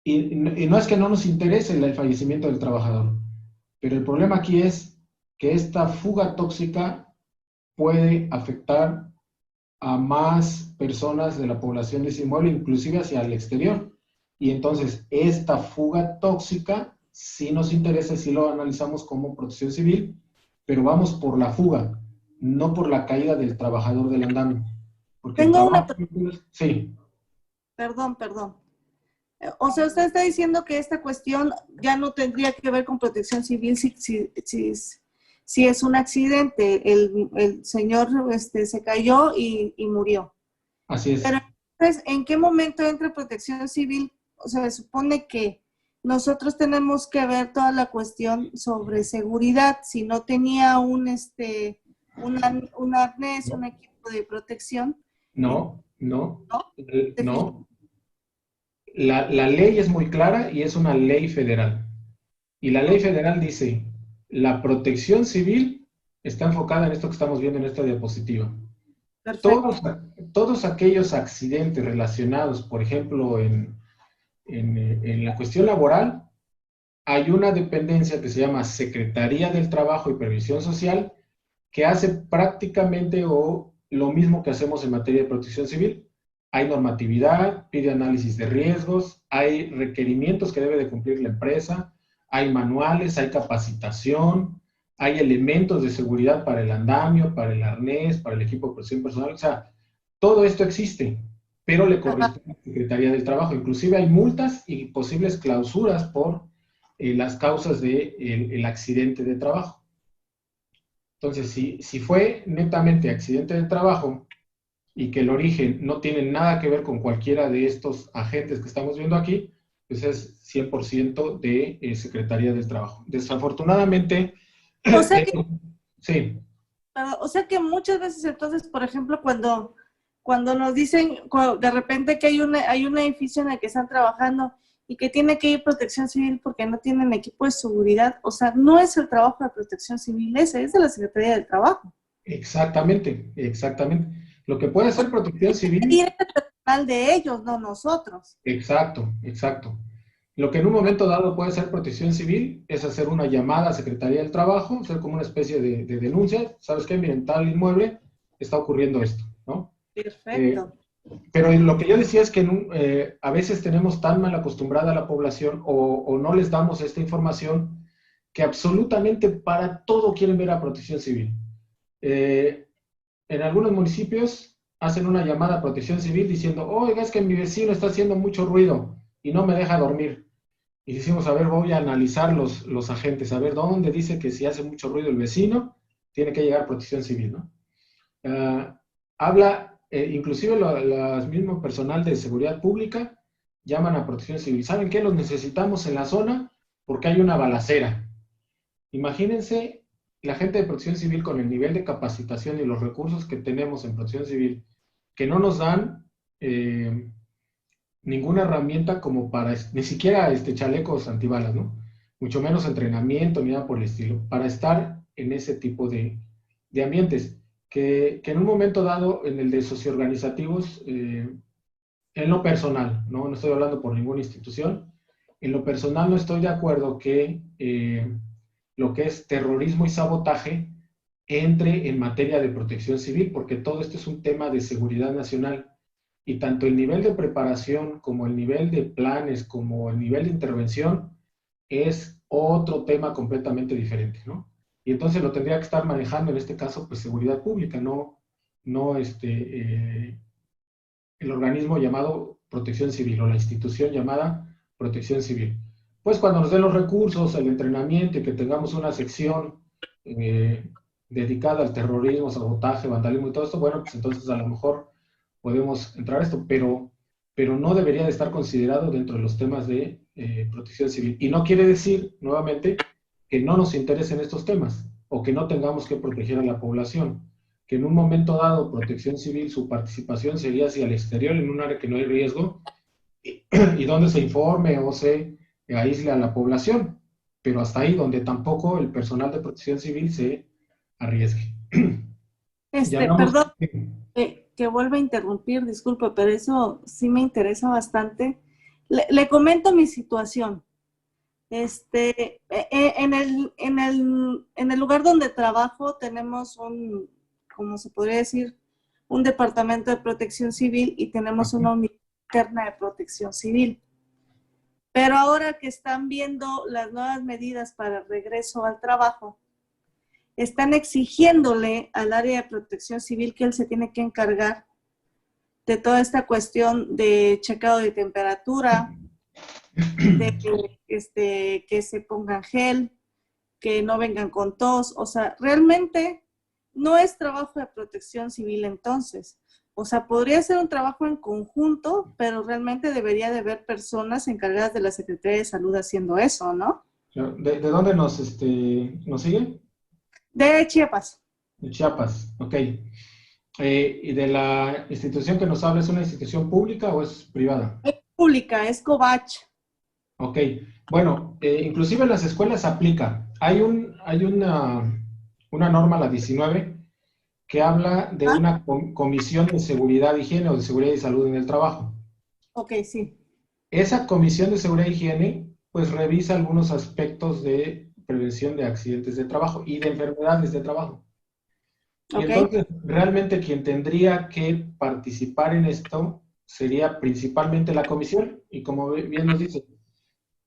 y no es que no nos interese el fallecimiento del trabajador, pero el problema aquí es que esta fuga tóxica puede afectar a más personas de la población de ese inmueble, inclusive hacia el exterior. Y entonces, esta fuga tóxica sí nos interesa, sí lo analizamos como protección civil, pero vamos por la fuga, no por la caída del trabajador del andamio. Porque el Tengo una trabajo... Sí. perdón. O sea, usted está diciendo que esta cuestión ya no tendría que ver con protección civil si es un accidente. El señor se cayó y murió. Así es. Pero entonces, ¿en qué momento entra protección civil? O sea, se supone que nosotros tenemos que ver toda la cuestión sobre seguridad. Si no tenía un arnés, un equipo de protección. No. ¿No? La ley es muy clara y es una ley federal. Y la ley federal dice, la protección civil está enfocada en esto que estamos viendo en esta diapositiva. Perfecto. Todos aquellos accidentes relacionados, por ejemplo, en la cuestión laboral, hay una dependencia que se llama Secretaría del Trabajo y Previsión Social, que hace prácticamente lo mismo que hacemos en materia de protección civil. Hay normatividad, pide análisis de riesgos, hay requerimientos que debe de cumplir la empresa, hay manuales, hay capacitación, hay elementos de seguridad para el andamio, para el arnés, para el equipo de protección personal. O sea, todo esto existe, pero le corresponde a la Secretaría del Trabajo. Inclusive hay multas y posibles clausuras por las causas del accidente de trabajo. Entonces, si fue netamente accidente de trabajo y que el origen no tiene nada que ver con cualquiera de estos agentes que estamos viendo aquí, pues es 100% de Secretaría del Trabajo. Desafortunadamente, O sea que, sí. o sea que muchas veces entonces, por ejemplo, cuando nos dicen de repente que hay un edificio en el que están trabajando y que tiene que ir protección civil porque no tienen equipo de seguridad, o sea, no es el trabajo de protección civil ese, es de la Secretaría del Trabajo. Exactamente. Lo que puede hacer protección civil... Y es el personal de ellos, no nosotros. Exacto. Lo que en un momento dado puede ser protección civil es hacer una llamada a Secretaría del Trabajo, hacer como una especie de denuncia. ¿Sabes qué? Miren, tal inmueble está ocurriendo esto, ¿no? Perfecto. Pero lo que yo decía es que a veces tenemos tan mal acostumbrada a la población o no les damos esta información que absolutamente para todo quieren ver a protección civil. En algunos municipios hacen una llamada a protección civil diciendo, oiga, es que mi vecino está haciendo mucho ruido y no me deja dormir. Y decimos, a ver, voy a analizar los agentes, a ver dónde dice que si hace mucho ruido el vecino, tiene que llegar protección civil, ¿no? Inclusive los mismos personal de seguridad pública llaman a protección civil. ¿Saben qué? Los necesitamos en la zona porque hay una balacera. Imagínense la gente de protección civil con el nivel de capacitación y los recursos que tenemos en protección civil, que no nos dan ninguna herramienta como para, ni siquiera chalecos antibalas, ¿no? Mucho menos entrenamiento, ni nada por el estilo, para estar en ese tipo de ambientes. Que en un momento dado, en el de socioorganizativos, en lo personal, ¿no? No estoy hablando por ninguna institución, en lo personal no estoy de acuerdo que lo que es terrorismo y sabotaje entre en materia de protección civil, porque todo esto es un tema de seguridad nacional. y tanto el nivel de preparación como el nivel de planes, como el nivel de intervención, es otro tema completamente diferente, ¿no? Y entonces lo tendría que estar manejando, en este caso, pues seguridad pública, no el organismo llamado Protección Civil o la institución llamada Protección Civil. Pues cuando nos den los recursos, el entrenamiento y que tengamos una sección dedicada al terrorismo, sabotaje, vandalismo y todo esto, bueno, pues entonces a lo mejor podemos entrar a esto, pero no debería de estar considerado dentro de los temas de protección civil. Y no quiere decir, nuevamente, que no nos interesen estos temas o que no tengamos que proteger a la población, que en un momento dado protección civil, su participación sería hacia el exterior en un área que no hay riesgo y donde se informe o se aísle a la población, pero hasta ahí donde tampoco el personal de protección civil se arriesgue. Ya hablamos. Perdón, que vuelva a interrumpir, disculpe, pero eso sí me interesa bastante. Le comento mi situación. En el lugar donde trabajo tenemos como se podría decir, un departamento de protección civil y tenemos una unidad interna de protección civil. Pero ahora que están viendo las nuevas medidas para el regreso al trabajo, están exigiéndole al área de protección civil que él se tiene que encargar de toda esta cuestión de checado de temperatura, de que se pongan gel, que no vengan con tos. O sea, realmente no es trabajo de protección civil entonces. O sea, podría ser un trabajo en conjunto, pero realmente debería de haber personas encargadas de la Secretaría de Salud haciendo eso, ¿no? ¿De dónde nos sigue? De Chiapas. De Chiapas, ok. ¿Y de la institución que nos habla es una institución pública o es privada? Es pública, es Covach. Ok, bueno, inclusive en las escuelas aplica. Hay una norma, la 19, que habla de una comisión de seguridad, higiene o de seguridad y salud en el trabajo. Ok, sí. Esa comisión de seguridad e higiene, pues revisa algunos aspectos de prevención de accidentes de trabajo y de enfermedades de trabajo. Y entonces, realmente quien tendría que participar en esto sería principalmente la comisión. Y como bien nos dice,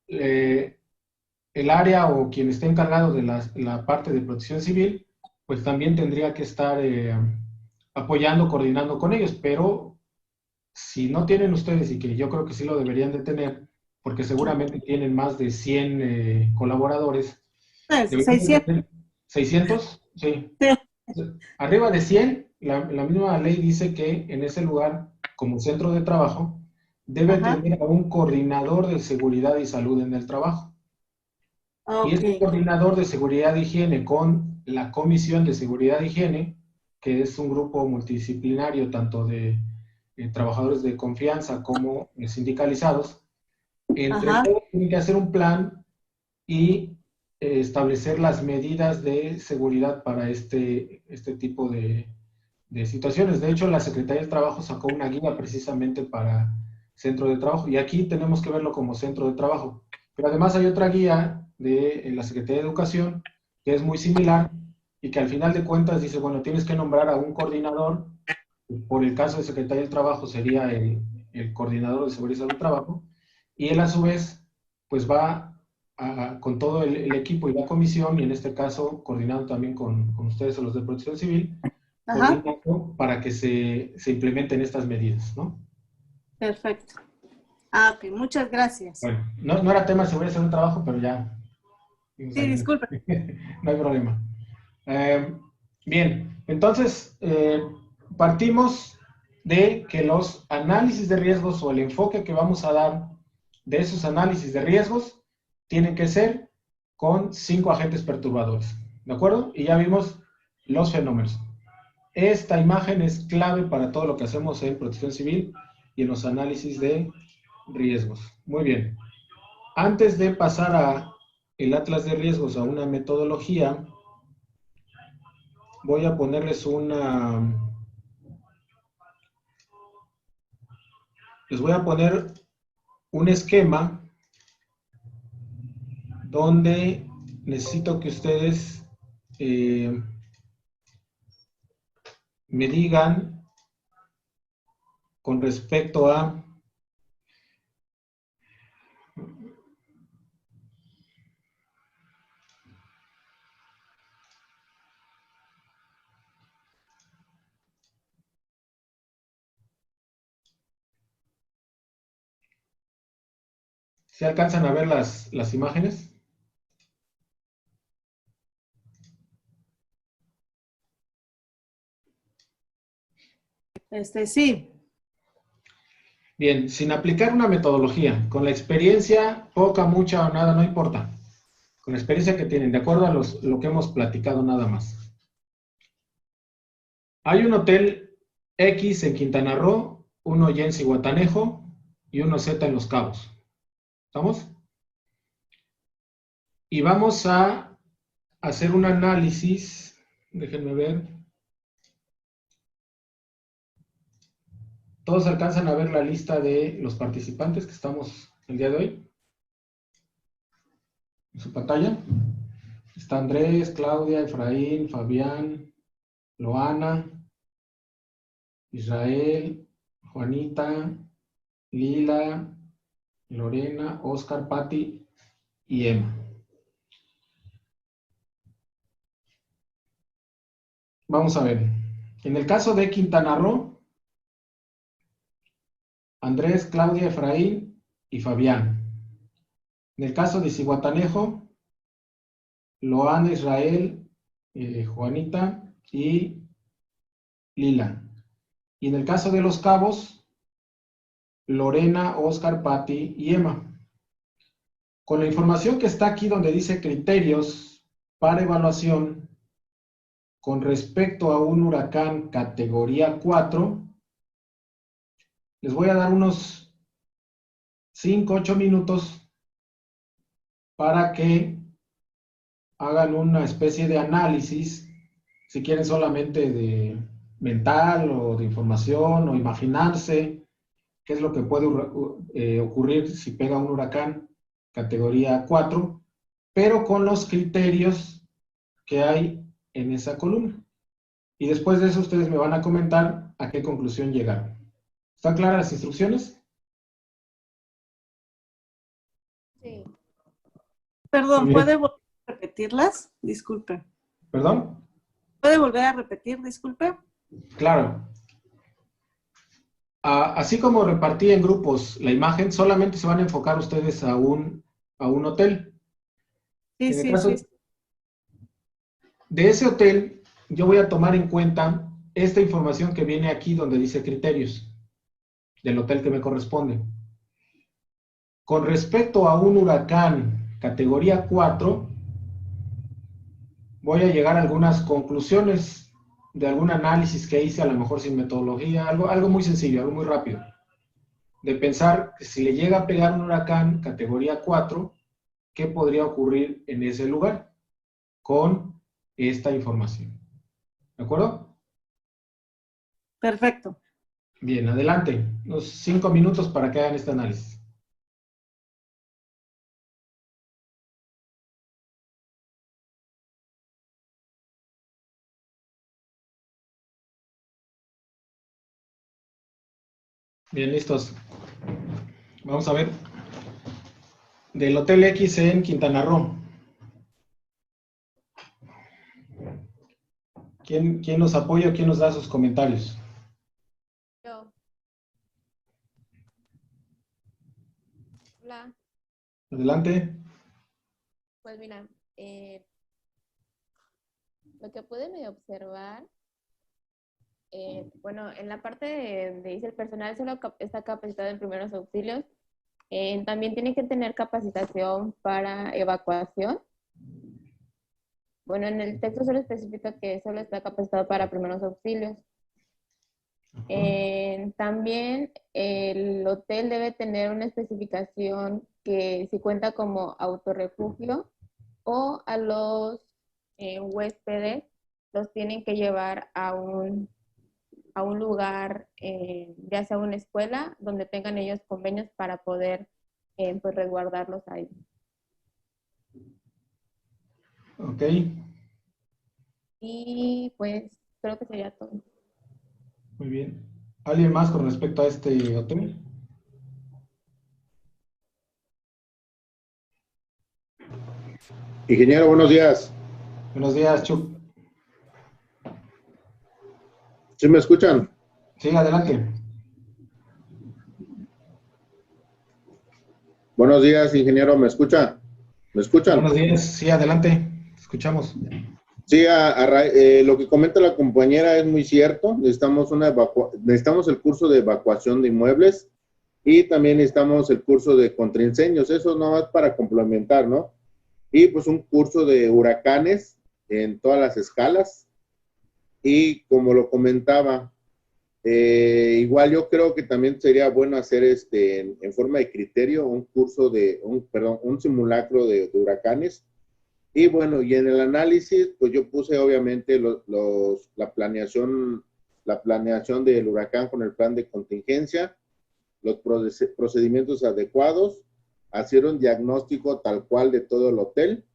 el área o quien esté encargado de la parte de protección civil, pues también tendría que estar apoyando, coordinando con ellos. Pero si no tienen ustedes, y que yo creo que sí lo deberían de tener, porque seguramente tienen más de 100 colaboradores. 600. ¿600? Sí. Sí. Arriba de 100, la misma ley dice que en ese lugar, como centro de trabajo, debe tener a un coordinador de seguridad y salud en el trabajo. Okay. Y este coordinador de seguridad e higiene con la comisión de seguridad e higiene, que es un grupo multidisciplinario tanto de trabajadores de confianza como sindicalizados, entre todos tienen que hacer un plan y establecer las medidas de seguridad para este tipo de situaciones. De hecho, la Secretaría del Trabajo sacó una guía precisamente para centro de trabajo, y aquí tenemos que verlo como centro de trabajo. Pero además hay otra guía de la Secretaría de Educación que es muy similar y que al final de cuentas dice, bueno, tienes que nombrar a un coordinador. Por el caso de Secretaría del Trabajo sería el coordinador de seguridad del trabajo, y él a su vez pues va con todo el equipo y la comisión, y en este caso coordinando también con ustedes o los de Protección Civil, coordinando para que se implementen estas medidas, ¿no? Perfecto. Ok, muchas gracias. Bueno, no era tema de seguridad del trabajo, pero ya. Sí, disculpe. No hay problema. Bien, entonces partimos de que los análisis de riesgos o el enfoque que vamos a dar de esos análisis de riesgos tienen que ser con 5 agentes perturbadores, ¿de acuerdo? Y ya vimos los fenómenos. Esta imagen es clave para todo lo que hacemos en protección civil y en los análisis de riesgos. Muy bien. Antes de pasar a el atlas de riesgos, a una metodología, voy a ponerles les voy a poner un esquema donde necesito que ustedes me digan con respecto a ¿se alcanzan a ver las imágenes? Sí. Bien, sin aplicar una metodología, con la experiencia, poca, mucha o nada, no importa. Con la experiencia que tienen, de acuerdo a lo que hemos platicado nada más. Hay un hotel X en Quintana Roo, uno Y en Zihuatanejo y uno Z en Los Cabos. ¿Estamos? Y vamos a hacer un análisis, déjenme ver. ¿Todos alcanzan a ver la lista de los participantes que estamos el día de hoy? En su pantalla. Está Andrés, Claudia, Efraín, Fabián, Loana, Israel, Juanita, Lila, Lorena, Oscar, Patti y Emma. Vamos a ver. En el caso de Quintana Roo, Andrés, Claudia, Efraín y Fabián. En el caso de Zihuatanejo, Loana, Israel, Juanita y Lila. Y en el caso de Los Cabos, Lorena, Oscar, Patti y Emma. Con la información que está aquí donde dice criterios para evaluación con respecto a un huracán categoría 4, les voy a dar unos 5, 8 minutos para que hagan una especie de análisis, si quieren solamente de mental o de información o imaginarse qué es lo que puede ocurrir si pega un huracán categoría 4, pero con los criterios que hay en esa columna. Y después de eso ustedes me van a comentar a qué conclusión llegaron. ¿Están claras las instrucciones? Sí. Perdón, Muy bien. ¿puede volver a repetirlas? Disculpe. ¿Perdón? ¿Puede volver a repetir? Disculpe. Claro. Así como repartí en grupos la imagen, solamente se van a enfocar ustedes a un hotel. Sí, En el sí, sí. caso de ese hotel, yo voy a tomar en cuenta esta información que viene aquí donde dice criterios del hotel que me corresponde. Con respecto a un huracán categoría 4, voy a llegar a algunas conclusiones de algún análisis que hice, a lo mejor sin metodología, algo muy sencillo, algo muy rápido. De pensar que si le llega a pegar un huracán categoría 4, ¿qué podría ocurrir en ese lugar con esta información? ¿De acuerdo? Perfecto. Bien, adelante. Unos 5 minutos para que hagan este análisis. Bien, listos. Vamos a ver. Del Hotel X en Quintana Roo. ¿Quién nos apoya o quién nos da sus comentarios? Yo. Hola. Adelante. Pues mira, lo que pude medio observar, bueno, en la parte de dice el personal solo está capacitado en primeros auxilios. También tiene que tener capacitación para evacuación. Bueno, en el texto solo especifica que solo está capacitado para primeros auxilios. También el hotel debe tener una especificación que si cuenta como autorrefugio o a los huéspedes los tienen que llevar a un lugar, ya sea una escuela, donde tengan ellos convenios para poder pues resguardarlos ahí. Ok. Y pues creo que sería todo. Muy bien. ¿Alguien más con respecto a este hotel? Ingeniero, buenos días. Buenos días, Chuck. ¿Sí me escuchan? Sí, adelante. Buenos días, ingeniero, ¿me escucha? ¿Me escuchan? Buenos días, sí, adelante. Escuchamos. Sí, lo que comenta la compañera es muy cierto. Necesitamos el curso de evacuación de inmuebles y también necesitamos el curso de contraincendios. Eso no es para complementar, ¿no? Y pues un curso de huracanes en todas las escalas. Y como lo comentaba, igual yo creo que también sería bueno hacer en forma de criterio un curso un simulacro de huracanes. Y bueno, y en el análisis, pues yo puse obviamente la planeación del huracán con el plan de contingencia, los procedimientos adecuados, hacer un diagnóstico tal cual de todo el hotel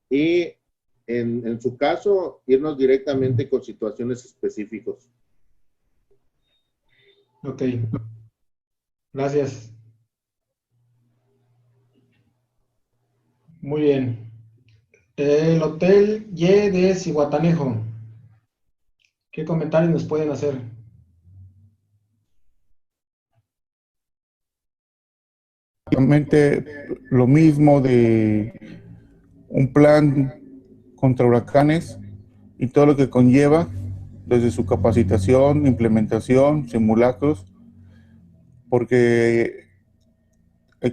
y en su caso irnos directamente con situaciones específicas. Ok, gracias. Muy bien. El Hotel Y de Cihuatanejo. ¿Qué comentarios nos pueden hacer? Realmente lo mismo de un plan contra huracanes y todo lo que conlleva, desde su capacitación, implementación, simulacros, porque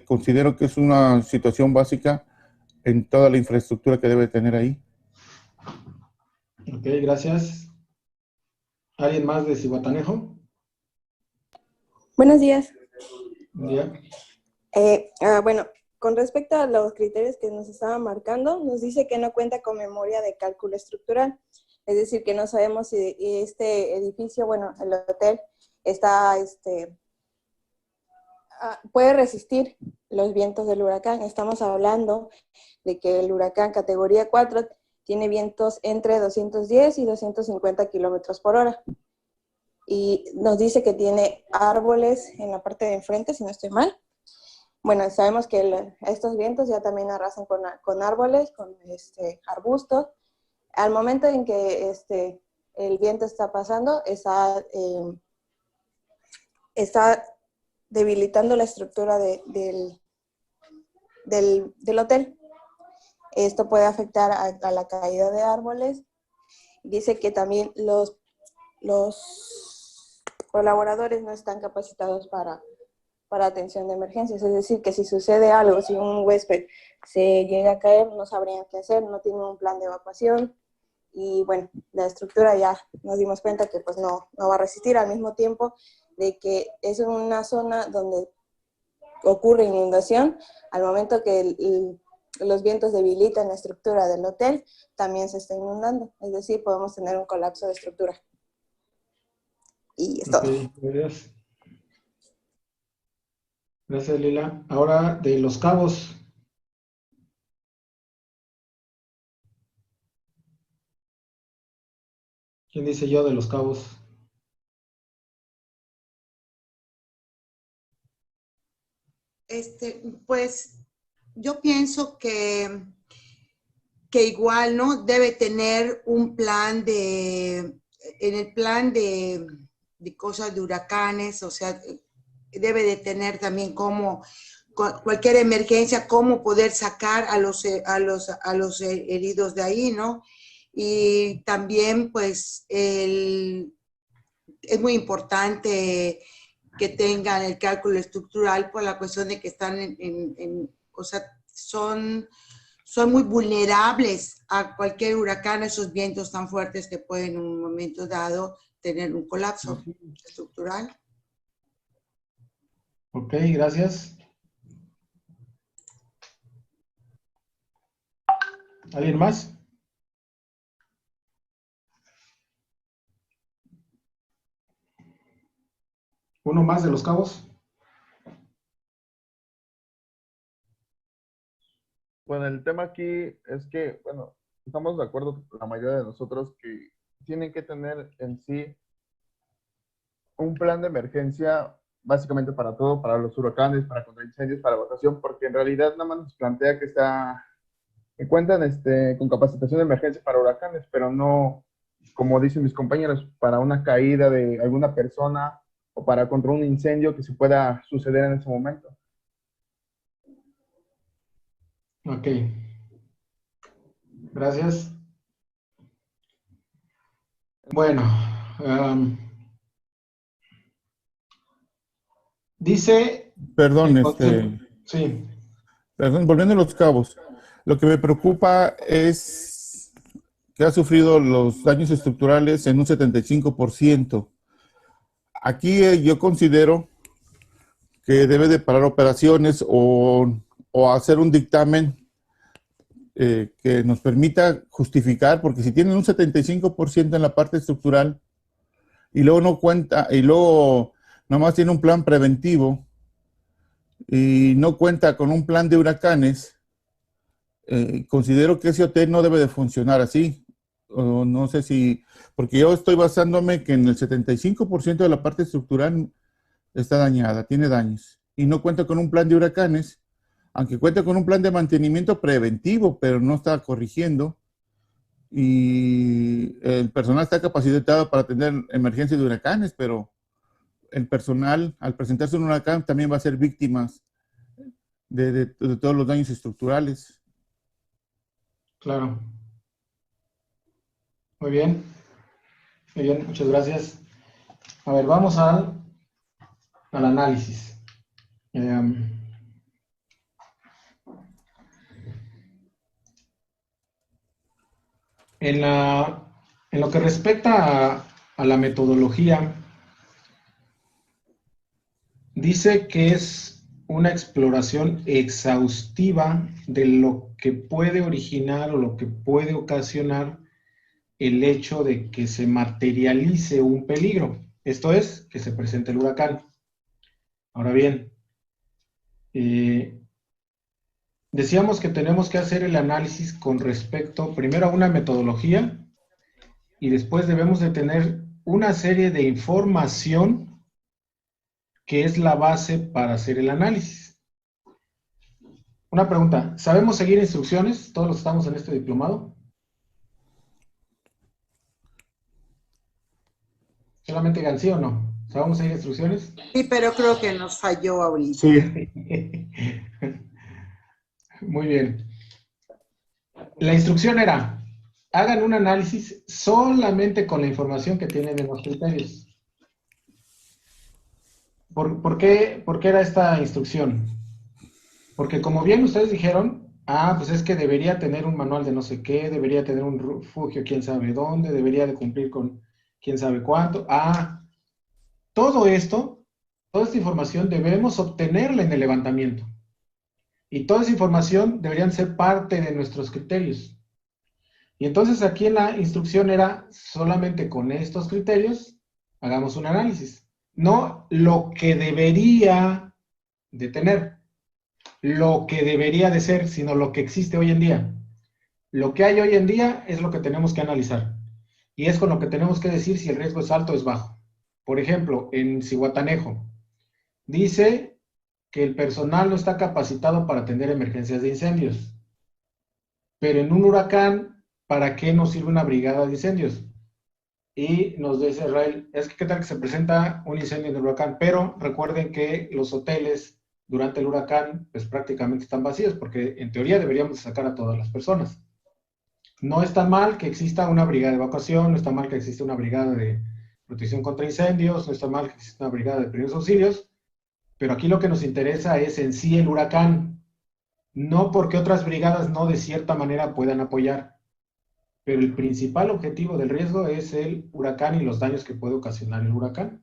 considero que es una situación básica en toda la infraestructura que debe tener ahí. Ok, gracias. ¿Alguien más de Cihuatanejo? Buenos días. Buen día. Bueno, con respecto a los criterios que nos estaban marcando, nos dice que no cuenta con memoria de cálculo estructural. Es decir, que no sabemos si este edificio, bueno, el hotel, puede resistir los vientos del huracán. Estamos hablando de que el huracán categoría 4 tiene vientos entre 210 y 250 kilómetros por hora. Y nos dice que tiene árboles en la parte de enfrente, si no estoy mal. Bueno, sabemos que estos vientos ya también arrasan con árboles, con arbustos. Al momento en que el viento está pasando, está debilitando la estructura del hotel. Esto puede afectar a la caída de árboles. Dice que también los colaboradores no están capacitados para atención de emergencias, es decir, que si sucede algo, si un huésped se llega a caer, no sabrían qué hacer, no tienen un plan de evacuación y bueno, la estructura ya nos dimos cuenta que pues no va a resistir, al mismo tiempo de que es una zona donde ocurre inundación, al momento que los vientos debilitan la estructura del hotel, también se está inundando, es decir, podemos tener un colapso de estructura. Y es todo. Ok, gracias. Gracias, Lila. Ahora de Los Cabos. ¿Quién dice yo de Los Cabos? Pues yo pienso que igual, ¿no? Debe tener un plan en el plan de cosas de huracanes, o sea, debe de tener también como cualquier emergencia, cómo poder sacar a los heridos de ahí, ¿no? Y también, pues, es muy importante que tengan el cálculo estructural por la cuestión de que están o sea, son muy vulnerables a cualquier huracán, esos vientos tan fuertes que pueden en un momento dado tener un colapso estructural. Ok, gracias. ¿Alguien más? ¿Uno más de Los Cabos? Bueno, el tema aquí es que, bueno, estamos de acuerdo la mayoría de nosotros que tienen que tener en sí un plan de emergencia básicamente para todo, para los huracanes, para contra incendios, para evacuación, porque en realidad nada más nos plantea que cuentan con capacitación de emergencia para huracanes, pero no, como dicen mis compañeros, para una caída de alguna persona o para contra un incendio que se pueda suceder en ese momento. Ok. Gracias. Bueno, dice... Perdón, Sí. perdón, volviendo a Los Cabos, lo que me preocupa es que ha sufrido los daños estructurales en un 75%. Aquí yo considero que debe de parar operaciones o hacer un dictamen que nos permita justificar, porque si tienen un 75% en la parte estructural y luego no cuenta, y luego nomás tiene un plan preventivo y no cuenta con un plan de huracanes, considero que ese hotel no debe de funcionar así. O no sé si, porque yo estoy basándome que en el 75% de la parte estructural está dañada, tiene daños, y no cuenta con un plan de huracanes, aunque cuenta con un plan de mantenimiento preventivo, pero no está corrigiendo, y el personal está capacitado para atender emergencias de huracanes, pero el personal, al presentarse un huracán, también va a ser víctima de todos los daños estructurales. Claro. Muy bien, muchas gracias. A ver, vamos al análisis. En lo que respecta a la metodología, dice que es una exploración exhaustiva de lo que puede originar o lo que puede ocasionar el hecho de que se materialice un peligro. Esto es, que se presente el huracán. Ahora bien, decíamos que tenemos que hacer el análisis con respecto primero a una metodología y después debemos de tener una serie de información que es la base para hacer el análisis. Una pregunta, ¿sabemos seguir instrucciones? ¿Todos los que estamos en este diplomado? Solamente digan sí o no. ¿Sabemos seguir instrucciones? Sí, pero creo que nos falló ahorita. Sí. Muy bien. La instrucción era, hagan un análisis solamente con la información que tienen en los criterios. ¿Por qué era esta instrucción? Porque como bien ustedes dijeron, pues es que debería tener un manual de no sé qué, debería tener un refugio quién sabe dónde, debería de cumplir con quién sabe cuánto. Todo esto, toda esta información debemos obtenerla en el levantamiento. Y toda esa información deberían ser parte de nuestros criterios. Y entonces aquí en la instrucción era solamente con estos criterios, hagamos un análisis. No lo que debería de tener, lo que debería de ser, sino lo que existe hoy en día. Lo que hay hoy en día es lo que tenemos que analizar. Y es con lo que tenemos que decir si el riesgo es alto o es bajo. Por ejemplo, en Zihuatanejo, dice que el personal no está capacitado para atender emergencias de incendios. Pero en un huracán, ¿para qué nos sirve una brigada de incendios? Y nos dice Israel, es que qué tal que se presenta un incendio en el huracán, pero recuerden que los hoteles durante el huracán pues prácticamente están vacíos, porque en teoría deberíamos sacar a todas las personas. No está mal que exista una brigada de evacuación, no está mal que exista una brigada de protección contra incendios, no está mal que exista una brigada de primeros auxilios, pero aquí lo que nos interesa es en sí el huracán, no porque otras brigadas no de cierta manera puedan apoyar, pero el principal objetivo del riesgo es el huracán y los daños que puede ocasionar el huracán.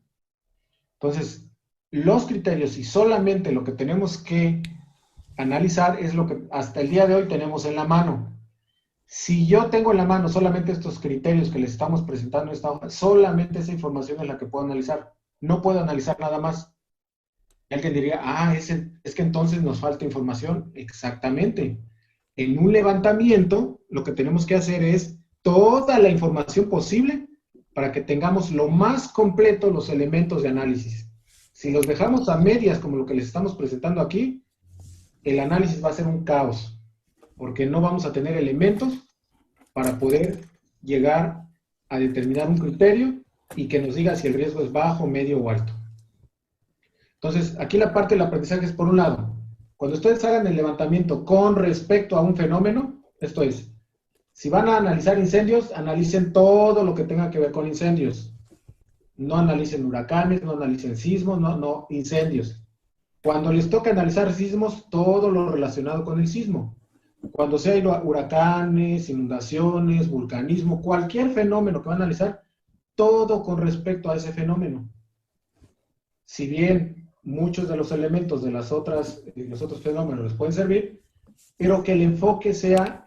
Entonces, los criterios y solamente lo que tenemos que analizar es lo que hasta el día de hoy tenemos en la mano. Si yo tengo en la mano solamente estos criterios que les estamos presentando en esta hoja, solamente esa información es la que puedo analizar. No puedo analizar nada más. Y alguien diría, es que entonces nos falta información. Exactamente. En un levantamiento, lo que tenemos que hacer es toda la información posible para que tengamos lo más completo los elementos de análisis. Si los dejamos a medias, como lo que les estamos presentando aquí, el análisis va a ser un caos, porque no vamos a tener elementos para poder llegar a determinar un criterio y que nos diga si el riesgo es bajo, medio o alto. Entonces, aquí la parte del aprendizaje es, por un lado, cuando ustedes hagan el levantamiento con respecto a un fenómeno, esto es, si van a analizar incendios, analicen todo lo que tenga que ver con incendios. No analicen huracanes, no analicen sismos, no, incendios. Cuando les toca analizar sismos, todo lo relacionado con el sismo. Cuando sea huracanes, inundaciones, vulcanismo, cualquier fenómeno que van a analizar, todo con respecto a ese fenómeno. Si bien muchos de los elementos de los otros fenómenos les pueden servir, pero que el enfoque sea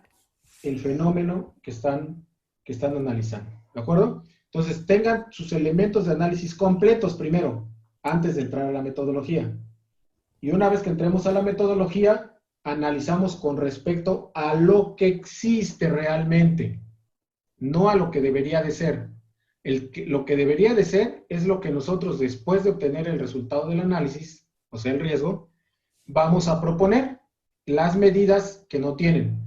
el fenómeno que están analizando. ¿De acuerdo? Entonces, tengan sus elementos de análisis completos primero, antes de entrar a la metodología. Y una vez que entremos a la metodología, analizamos con respecto a lo que existe realmente, no a lo que debería de ser. Lo que debería de ser es lo que nosotros, después de obtener el resultado del análisis, o sea, el riesgo, vamos a proponer las medidas que no tienen.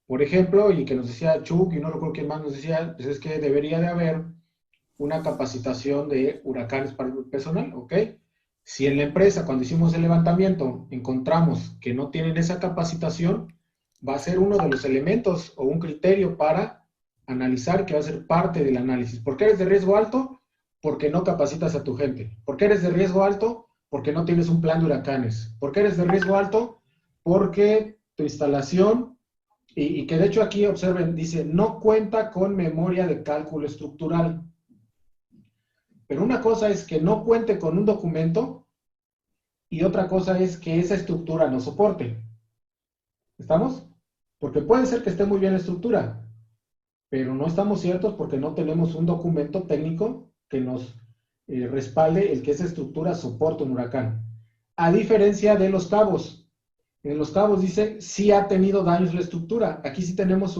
Por ejemplo, y que nos decía Chuck, y no recuerdo quién más nos decía, pues es que debería de haber una capacitación de huracanes para el personal, ¿ok? Si en la empresa, cuando hicimos el levantamiento, encontramos que no tienen esa capacitación, va a ser uno de los elementos o un criterio para analizar, que va a ser parte del análisis. ¿Por qué eres de riesgo alto? Porque no capacitas a tu gente. ¿Por qué eres de riesgo alto? Porque no tienes un plan de huracanes. ¿Por qué eres de riesgo alto? Porque tu instalación, y que de hecho aquí observen, dice, no cuenta con memoria de cálculo estructural. Pero una cosa es que no cuente con un documento y otra cosa es que esa estructura no soporte. ¿Estamos? Porque puede ser que esté muy bien la estructura, pero no estamos ciertos porque no tenemos un documento técnico que nos respalde el que esa estructura soporte un huracán. A diferencia de Los Cabos. En Los Cabos dice, sí ha tenido daños la estructura. Aquí sí tenemos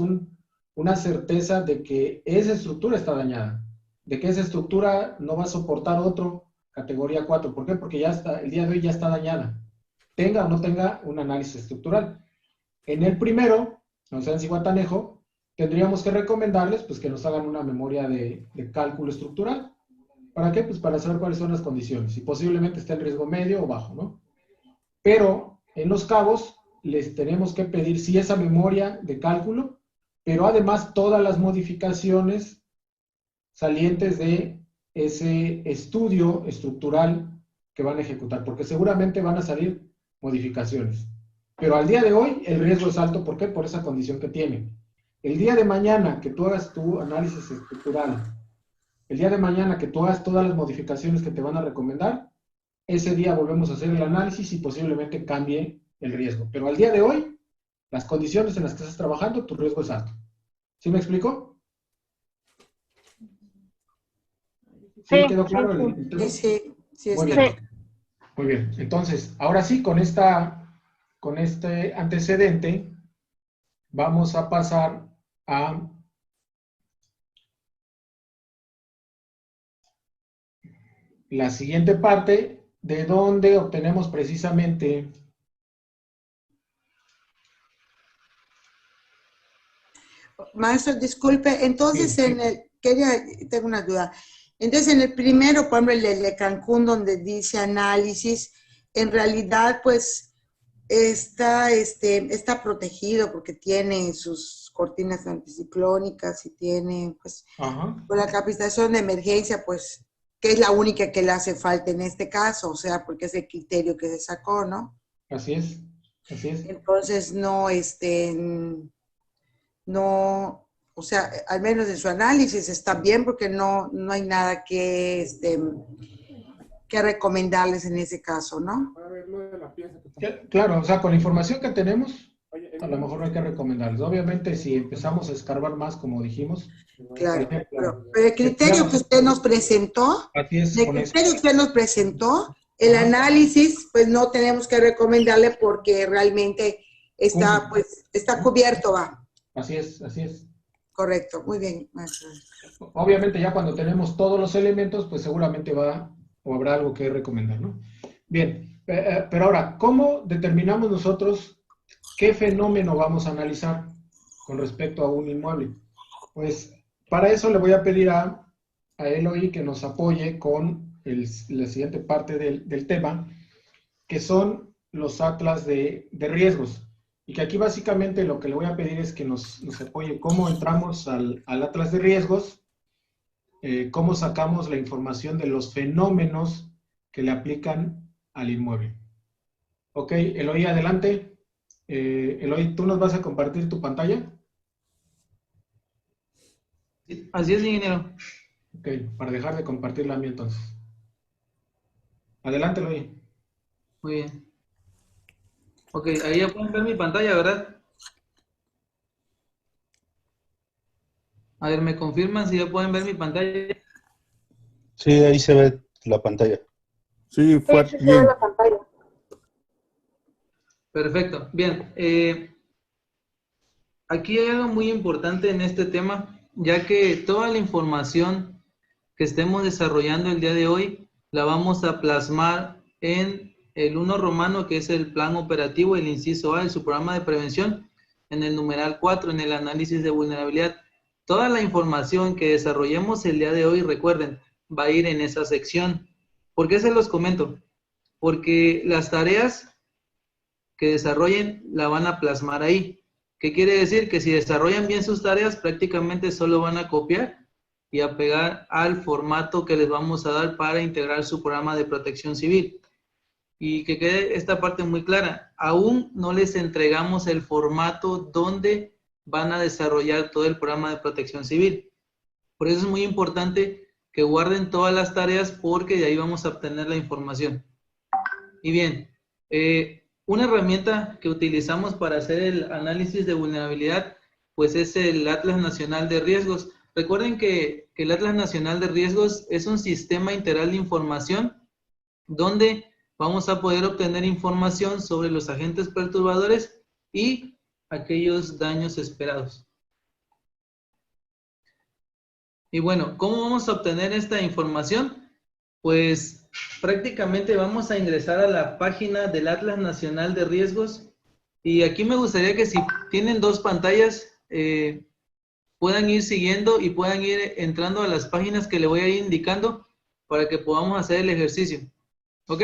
una certeza de que esa estructura está dañada, de que esa estructura no va a soportar otro categoría 4. ¿Por qué? Porque ya está, el día de hoy ya está dañada. Tenga o no tenga un análisis estructural. En el primero, o sea, en Zihuatanejo, tendríamos que recomendarles pues, que nos hagan una memoria de cálculo estructural. ¿Para qué? Pues para saber cuáles son las condiciones y posiblemente esté en riesgo medio o bajo, ¿no? Pero en Los Cabos les tenemos que pedir sí esa memoria de cálculo, pero además todas las modificaciones salientes de ese estudio estructural que van a ejecutar, porque seguramente van a salir modificaciones. Pero al día de hoy el riesgo es alto, ¿por qué? Por esa condición que tiene. El día de mañana que tú hagas tu análisis estructural, el día de mañana que tú hagas todas las modificaciones que te van a recomendar, ese día volvemos a hacer el análisis y posiblemente cambie el riesgo. Pero al día de hoy, las condiciones en las que estás trabajando, tu riesgo es alto. ¿Sí me explico? ¿Sí quedó claro el tema? Sí, Muy bien. Muy bien. Entonces, ahora sí, con este antecedente, vamos a pasar a la siguiente parte, de donde obtenemos precisamente Maestro, disculpe, entonces sí. tengo una duda. Entonces, en el primero, por ejemplo, el de Cancún, donde dice análisis, en realidad, pues, está protegido porque tiene sus cortinas anticiclónicas y tiene, pues, con la capacitación de emergencia, pues, que es la única que le hace falta en este caso, o sea, porque es el criterio que se sacó, ¿no? Así es, así es. Entonces, no, o sea, al menos en su análisis está bien porque no hay nada que recomendarles en ese caso, ¿no? Claro, o sea, con la información que tenemos, a lo mejor no hay que recomendarles. Obviamente, si empezamos a escarbar más, como dijimos. Claro, ejemplo, pero el criterio que usted nos presentó, el análisis, pues no tenemos que recomendarle porque realmente está cubierto, va. Así es, así es. Correcto, muy bien, maestro. Obviamente ya cuando tenemos todos los elementos, pues seguramente va o habrá algo que recomendar, ¿no? Bien, pero ahora, ¿cómo determinamos nosotros qué fenómeno vamos a analizar con respecto a un inmueble? Pues para eso le voy a pedir a Eloy que nos apoye con la siguiente parte del tema, que son los atlas de riesgos. Y que aquí básicamente lo que le voy a pedir es que nos apoye cómo entramos al atlas de riesgos, cómo sacamos la información de los fenómenos que le aplican al inmueble. Ok, Eloy, adelante. Eloy, ¿tú nos vas a compartir tu pantalla? Así es, ingeniero. Ok, para dejar de compartir la mía entonces. Adelante, Eloy. Muy bien. Ok, ahí ya pueden ver mi pantalla, ¿verdad? A ver, ¿me confirman si ya pueden ver mi pantalla? Sí, ahí se ve la pantalla. Sí, fue bien. Perfecto, bien. Aquí hay algo muy importante en este tema, ya que toda la información que estemos desarrollando el día de hoy la vamos a plasmar en el 1 romano, que es el plan operativo, el inciso A, de su programa de prevención, en el numeral 4, en el análisis de vulnerabilidad. Toda la información que desarrollemos el día de hoy, recuerden, va a ir en esa sección. ¿Por qué se los comento? Porque las tareas que desarrollen la van a plasmar ahí. ¿Qué quiere decir? Que si desarrollan bien sus tareas, prácticamente solo van a copiar y a pegar al formato que les vamos a dar para integrar su programa de protección civil. Y que quede esta parte muy clara, aún no les entregamos el formato donde van a desarrollar todo el programa de protección civil. Por eso es muy importante que guarden todas las tareas, porque de ahí vamos a obtener la información. Y bien, una herramienta que utilizamos para hacer el análisis de vulnerabilidad, pues es el Atlas Nacional de Riesgos. Recuerden que el Atlas Nacional de Riesgos es un sistema integral de información donde vamos a poder obtener información sobre los agentes perturbadores y aquellos daños esperados. Y bueno, ¿cómo vamos a obtener esta información? Pues prácticamente vamos a ingresar a la página del Atlas Nacional de Riesgos, y aquí me gustaría que si tienen dos pantallas puedan ir siguiendo y puedan ir entrando a las páginas que le voy a ir indicando para que podamos hacer el ejercicio. ¿Ok?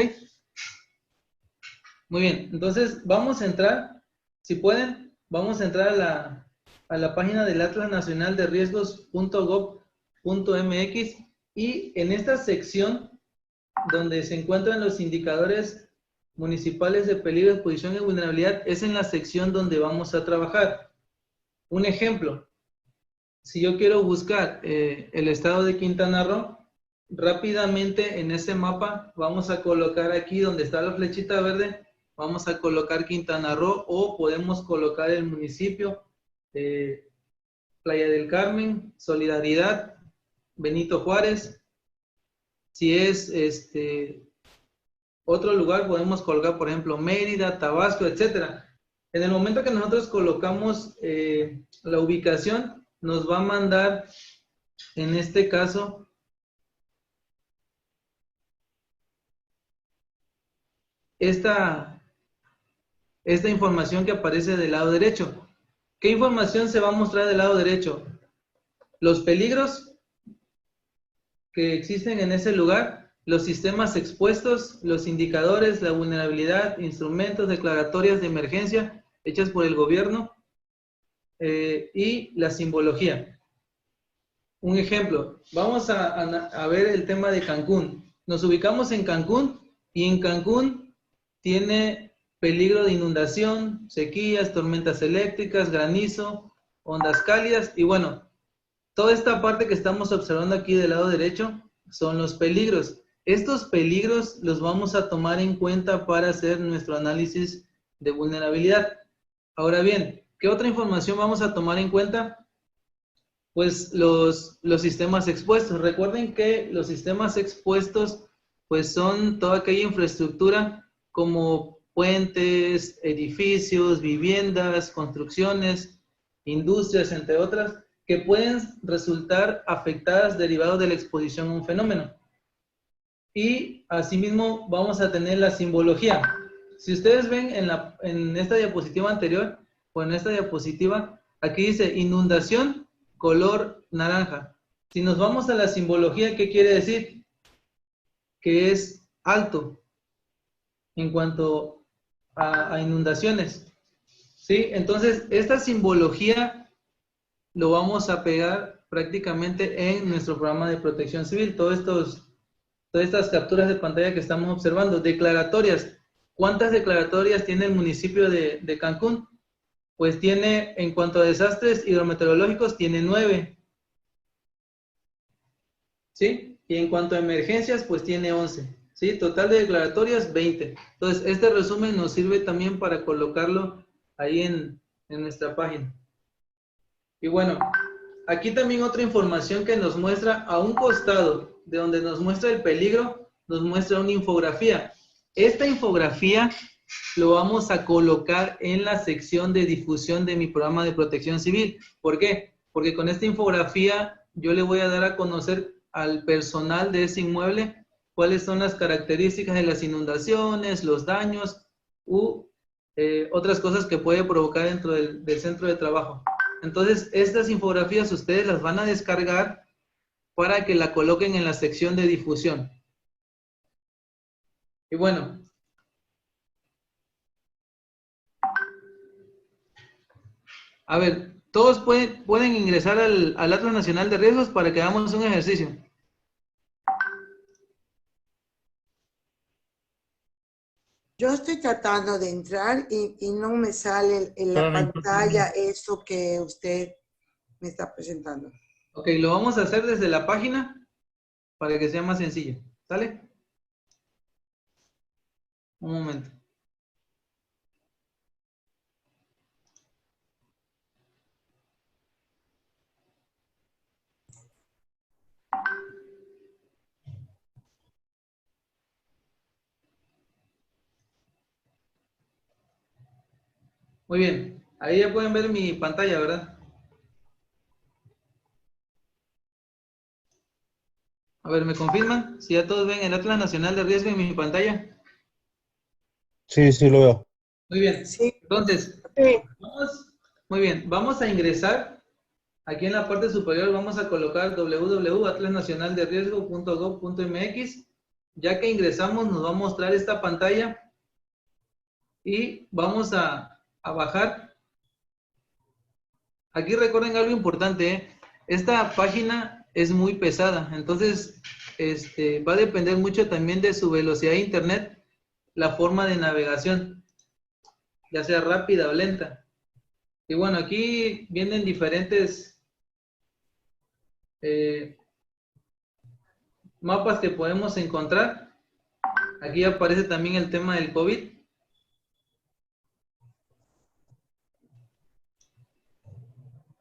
Muy bien, entonces vamos a entrar, si pueden, vamos a entrar a la página del Atlas Nacional de Riesgos.gov.mx, y en esta sección donde se encuentran los indicadores municipales de peligro, exposición y vulnerabilidad, es en la sección donde vamos a trabajar. Un ejemplo, si yo quiero buscar el estado de Quintana Roo, rápidamente en ese mapa vamos a colocar aquí donde está la flechita verde, vamos a colocar Quintana Roo, o podemos colocar el municipio, Playa del Carmen, Solidaridad, Benito Juárez. Si es otro lugar, podemos colocar, por ejemplo, Mérida, Tabasco, etcétera. En el momento que nosotros colocamos la ubicación, nos va a mandar, en este caso, esta información que aparece del lado derecho. ¿Qué información se va a mostrar del lado derecho? Los peligros que existen en ese lugar, los sistemas expuestos, los indicadores, la vulnerabilidad, instrumentos, declaratorias de emergencia hechas por el gobierno, y la simbología. Un ejemplo, vamos a ver el tema de Cancún. Nos ubicamos en Cancún, y en Cancún tiene peligro de inundación, sequías, tormentas eléctricas, granizo, ondas cálidas, y bueno, toda esta parte que estamos observando aquí del lado derecho son los peligros. Estos peligros los vamos a tomar en cuenta para hacer nuestro análisis de vulnerabilidad. Ahora bien, ¿qué otra información vamos a tomar en cuenta? Pues los sistemas expuestos. Recuerden que los sistemas expuestos pues son toda aquella infraestructura como puentes, edificios, viviendas, construcciones, industrias, entre otras, que pueden resultar afectadas derivados de la exposición a un fenómeno. Y asimismo vamos a tener la simbología. Si ustedes ven en esta diapositiva anterior, o en esta diapositiva, aquí dice inundación, color naranja. Si nos vamos a la simbología, ¿qué quiere decir? Que es alto en cuanto a inundaciones. ¿Sí? Entonces, esta simbología lo vamos a pegar prácticamente en nuestro programa de protección civil. Todas estas capturas de pantalla que estamos observando, declaratorias. ¿Cuántas declaratorias tiene el municipio de Cancún? Pues tiene, en cuanto a desastres hidrometeorológicos, tiene 9. ¿Sí? Y en cuanto a emergencias, pues tiene 11. ¿Sí? Total de declaratorias, 20. Entonces, este resumen nos sirve también para colocarlo ahí en nuestra página. Y bueno, aquí también otra información que nos muestra a un costado de donde nos muestra el peligro, nos muestra una infografía. Esta infografía lo vamos a colocar en la sección de difusión de mi programa de protección civil. ¿Por qué? Porque con esta infografía yo le voy a dar a conocer al personal de ese inmueble cuáles son las características de las inundaciones, los daños u otras cosas que puede provocar dentro del centro de trabajo. Entonces, estas infografías ustedes las van a descargar para que la coloquen en la sección de difusión. Y bueno, a ver, todos pueden ingresar al Atlas Nacional de Riesgos para que hagamos un ejercicio. Yo estoy tratando de entrar y no me sale en la pantalla eso que usted me está presentando. Ok, lo vamos a hacer desde la página para que sea más sencillo. ¿Sale? Un momento. Muy bien. Ahí ya pueden ver mi pantalla, ¿verdad? A ver, ¿me confirman? Si ya todos ven el Atlas Nacional de Riesgo en mi pantalla. Sí, sí, lo veo. Muy bien. Sí. Entonces, muy bien. Vamos a ingresar. Aquí en la parte superior vamos a colocar www.atlasnacionalderriesgo.gov.mx. Ya que ingresamos, nos va a mostrar esta pantalla. Y vamos a bajar. Aquí recuerden algo importante, ¿eh? Esta página es muy pesada, entonces va a depender mucho también de su velocidad de internet, la forma de navegación, ya sea rápida o lenta. Y bueno, aquí vienen diferentes mapas que podemos encontrar. Aquí aparece también el tema del COVID.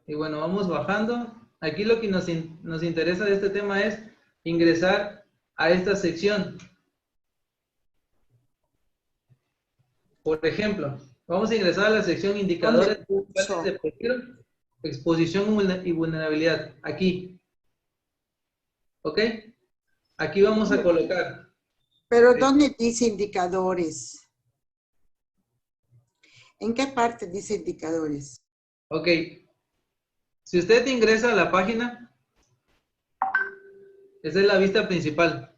Y bueno, vamos bajando. Aquí lo que nos interesa de este tema es ingresar a esta sección. Por ejemplo, vamos a ingresar a la sección indicadores de peligro, exposición y vulnerabilidad. Aquí. ¿Ok? Aquí vamos a colocar. Pero ¿dónde dice indicadores? ¿En qué parte dice indicadores? Ok. Si usted ingresa a la página, esa es la vista principal.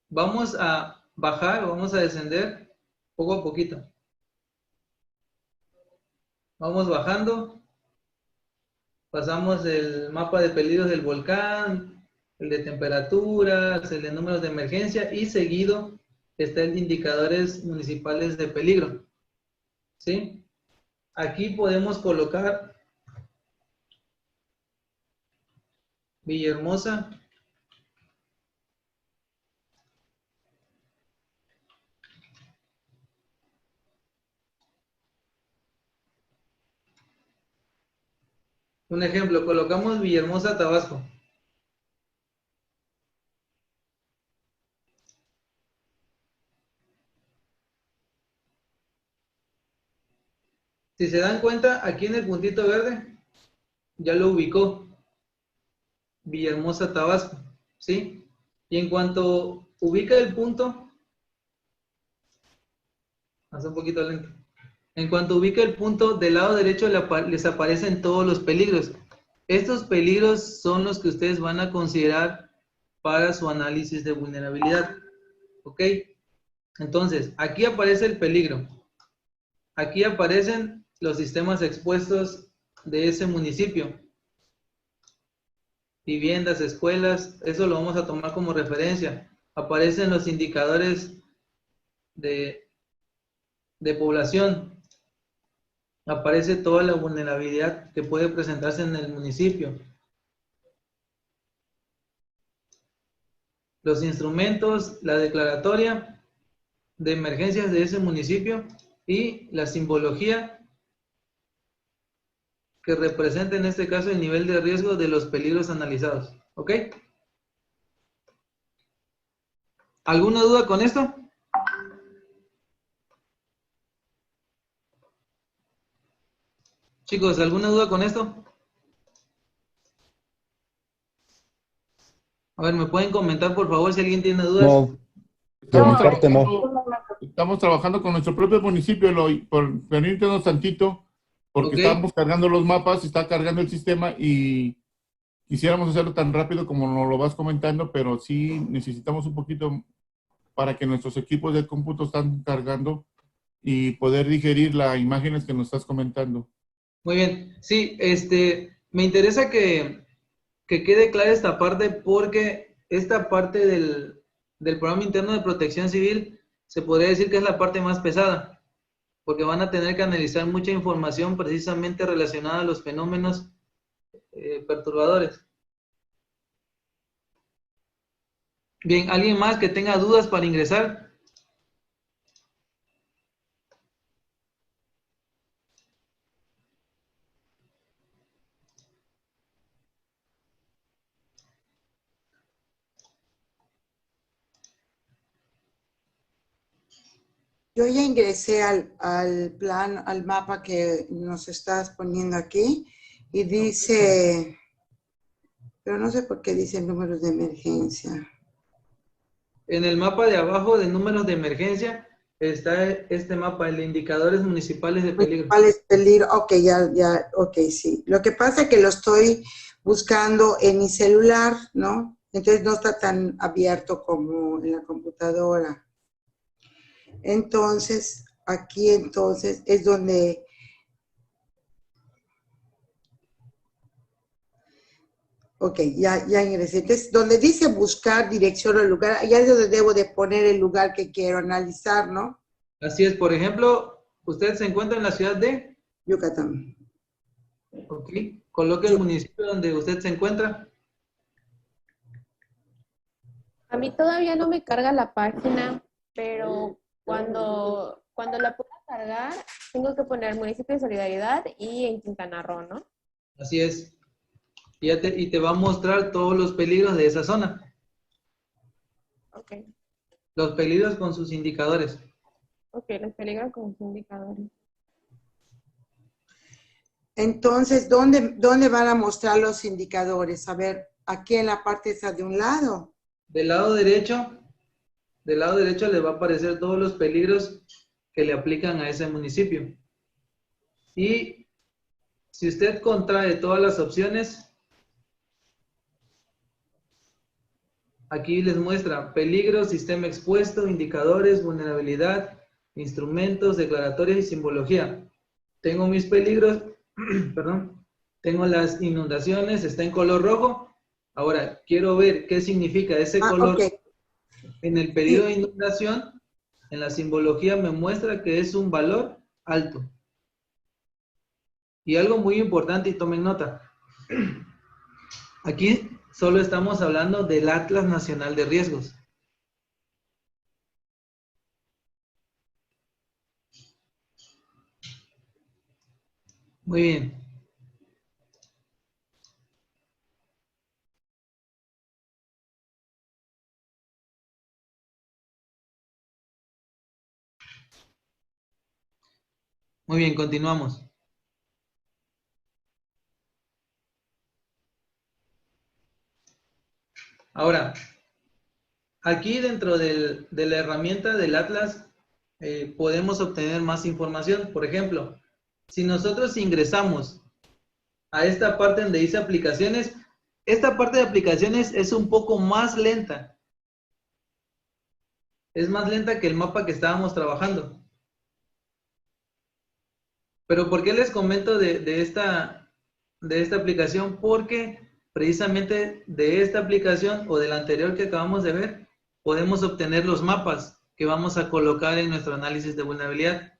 Vamos a bajar, vamos a descender poco a poquito. Vamos bajando. Pasamos el mapa de peligros del volcán, el de temperaturas, el de números de emergencia y seguido está el de indicadores municipales de peligro. ¿Sí? Aquí podemos colocar Villahermosa. Un ejemplo, colocamos Villahermosa, Tabasco. Si se dan cuenta, aquí en el puntito verde ya lo ubicó. Villahermosa, Tabasco, ¿sí? Y en cuanto ubica el punto, hace un poquito lento. En cuanto ubica el punto, del lado derecho les aparecen todos los peligros. Estos peligros son los que ustedes van a considerar para su análisis de vulnerabilidad. ¿Ok? Entonces, aquí aparece el peligro. Aquí aparecen los sistemas expuestos de ese municipio. Viviendas, escuelas, eso lo vamos a tomar como referencia. Aparecen los indicadores de población. Aparece toda la vulnerabilidad que puede presentarse en el municipio. Los instrumentos, la declaratoria de emergencias de ese municipio y la simbología que representa en este caso el nivel de riesgo de los peligros analizados. ¿Ok? ¿Alguna duda con esto? Chicos, ¿alguna duda con esto? A ver, ¿me pueden comentar por favor si alguien tiene dudas? No, de mi parte no. Estamos trabajando con nuestro propio municipio, Eloy, por venirnos tantito, porque Ok. estamos cargando los mapas, está cargando el sistema y quisiéramos hacerlo tan rápido como nos lo vas comentando, pero sí necesitamos un poquito para que nuestros equipos de cómputo están cargando y poder digerir las imágenes que nos estás comentando. Muy bien. Sí, me interesa que quede clara esta parte porque esta parte del programa interno de protección civil se podría decir que es la parte más pesada, porque van a tener que analizar mucha información precisamente relacionada a los fenómenos perturbadores. Bien, ¿alguien más que tenga dudas para ingresar? Yo ya ingresé al plan, al mapa que nos estás poniendo aquí y dice, pero no sé por qué dice números de emergencia. En el mapa de abajo de números de emergencia está este mapa, el de indicadores municipales de peligro. ¿Cuál es peligro? Ok, ok, sí. Lo que pasa es que lo estoy buscando en mi celular, ¿no? Entonces no está tan abierto como en la computadora. Entonces, aquí entonces es donde... Ok, ya ingresé. Entonces, donde dice buscar dirección o lugar, allá es donde debo de poner el lugar que quiero analizar, ¿no? Así es, por ejemplo, usted se encuentra en la ciudad de Yucatán. Ok, coloque el municipio donde usted se encuentra. A mí todavía no me carga la página, pero cuando la pueda cargar, tengo que poner municipio de Solidaridad y en Quintana Roo, ¿no? Así es. Y te va a mostrar todos los peligros de esa zona. Ok, Los peligros con sus indicadores. ok, los peligros con sus indicadores. Entonces, ¿dónde van a mostrar los indicadores? A ver, aquí en la parte esa de un lado. Del lado derecho le va a aparecer todos los peligros que le aplican a ese municipio. Y si usted contrae todas las opciones, aquí les muestra peligros, sistema expuesto, indicadores, vulnerabilidad, instrumentos, declaratorias y simbología. Tengo mis peligros, perdón, tengo las inundaciones, está en color rojo. Ahora, quiero ver qué significa ese color. Ok. En el periodo de inundación, en la simbología me muestra que es un valor alto. Y algo muy importante, y tomen nota. Aquí solo estamos hablando del Atlas Nacional de Riesgos. Muy bien. Muy bien, continuamos. Ahora, aquí dentro de la herramienta del Atlas podemos obtener más información. Por ejemplo, si nosotros ingresamos a esta parte donde dice aplicaciones, esta parte de aplicaciones es un poco más lenta. Es más lenta que el mapa que estábamos trabajando. Pero ¿por qué les comento de esta aplicación? Porque precisamente de esta aplicación o de la anterior que acabamos de ver, podemos obtener los mapas que vamos a colocar en nuestro análisis de vulnerabilidad.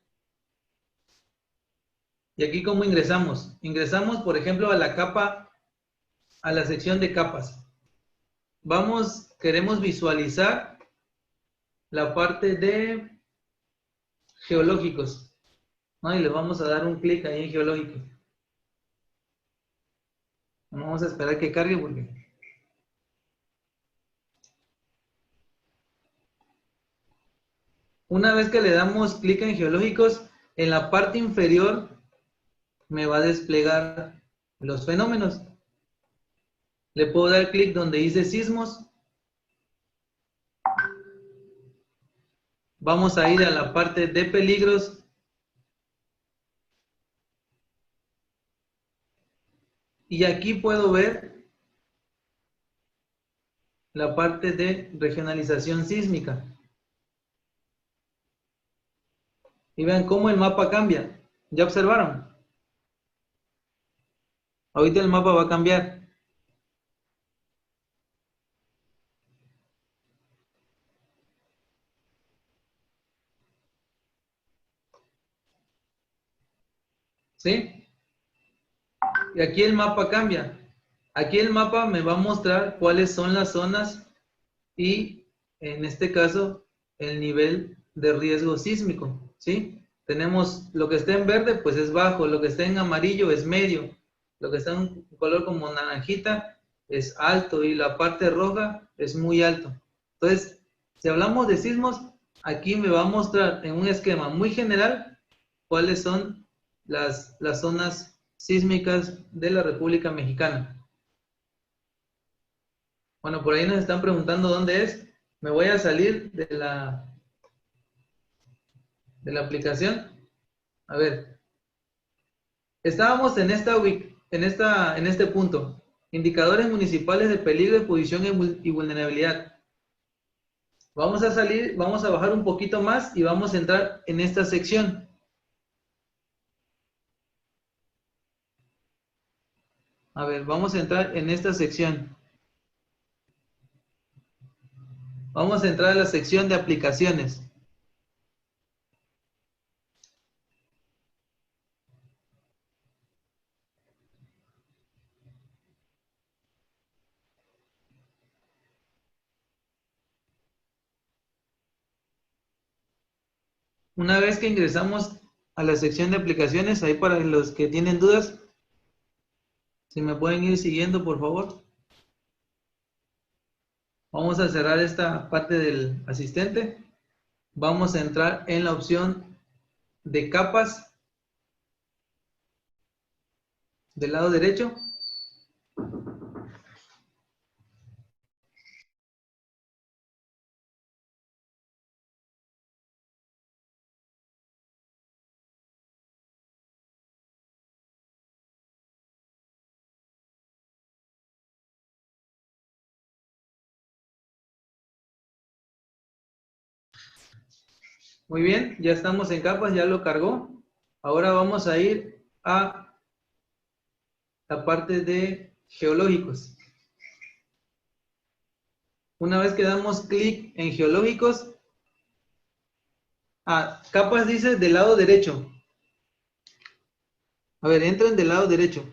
Y aquí, ¿cómo ingresamos? Ingresamos, por ejemplo, a la capa, a la sección de capas. Queremos visualizar la parte de geológicos, ¿no? Y le vamos a dar un clic ahí en geológicos. Vamos a esperar que cargue porque... Una vez que le damos clic en geológicos, en la parte inferior me va a desplegar los fenómenos. Le puedo dar clic donde dice sismos. Vamos a ir a la parte de peligros. Y aquí puedo ver la parte de regionalización sísmica. Y vean cómo el mapa cambia. ¿Ya observaron? Ahorita el mapa va a cambiar. ¿Sí? Y aquí el mapa cambia. Aquí el mapa me va a mostrar cuáles son las zonas y, en este caso, el nivel de riesgo sísmico. ¿Sí? Tenemos lo que está en verde, pues es bajo. Lo que está en amarillo es medio. Lo que está en color como naranjita es alto. Y la parte roja es muy alto. Entonces, si hablamos de sismos, aquí me va a mostrar en un esquema muy general cuáles son las zonas sísmicas de la República Mexicana. Bueno, por ahí nos están preguntando dónde es. Me voy a salir de la aplicación. A ver. Estábamos en este punto. Indicadores municipales de peligro, exposición y vulnerabilidad. Vamos a salir, vamos a bajar un poquito más y vamos a entrar en esta sección. A ver, vamos a entrar en esta sección. Vamos a entrar a la sección de aplicaciones. Una vez que ingresamos a la sección de aplicaciones, ahí para los que tienen dudas, si me pueden ir siguiendo, por favor. Vamos a cerrar esta parte del asistente. Vamos a entrar en la opción de capas del lado derecho. Muy bien, ya estamos en capas, ya lo cargó. Ahora vamos a ir a la parte de geológicos. Una vez que damos clic en geológicos, capas dice del lado derecho. A ver, entren del lado derecho.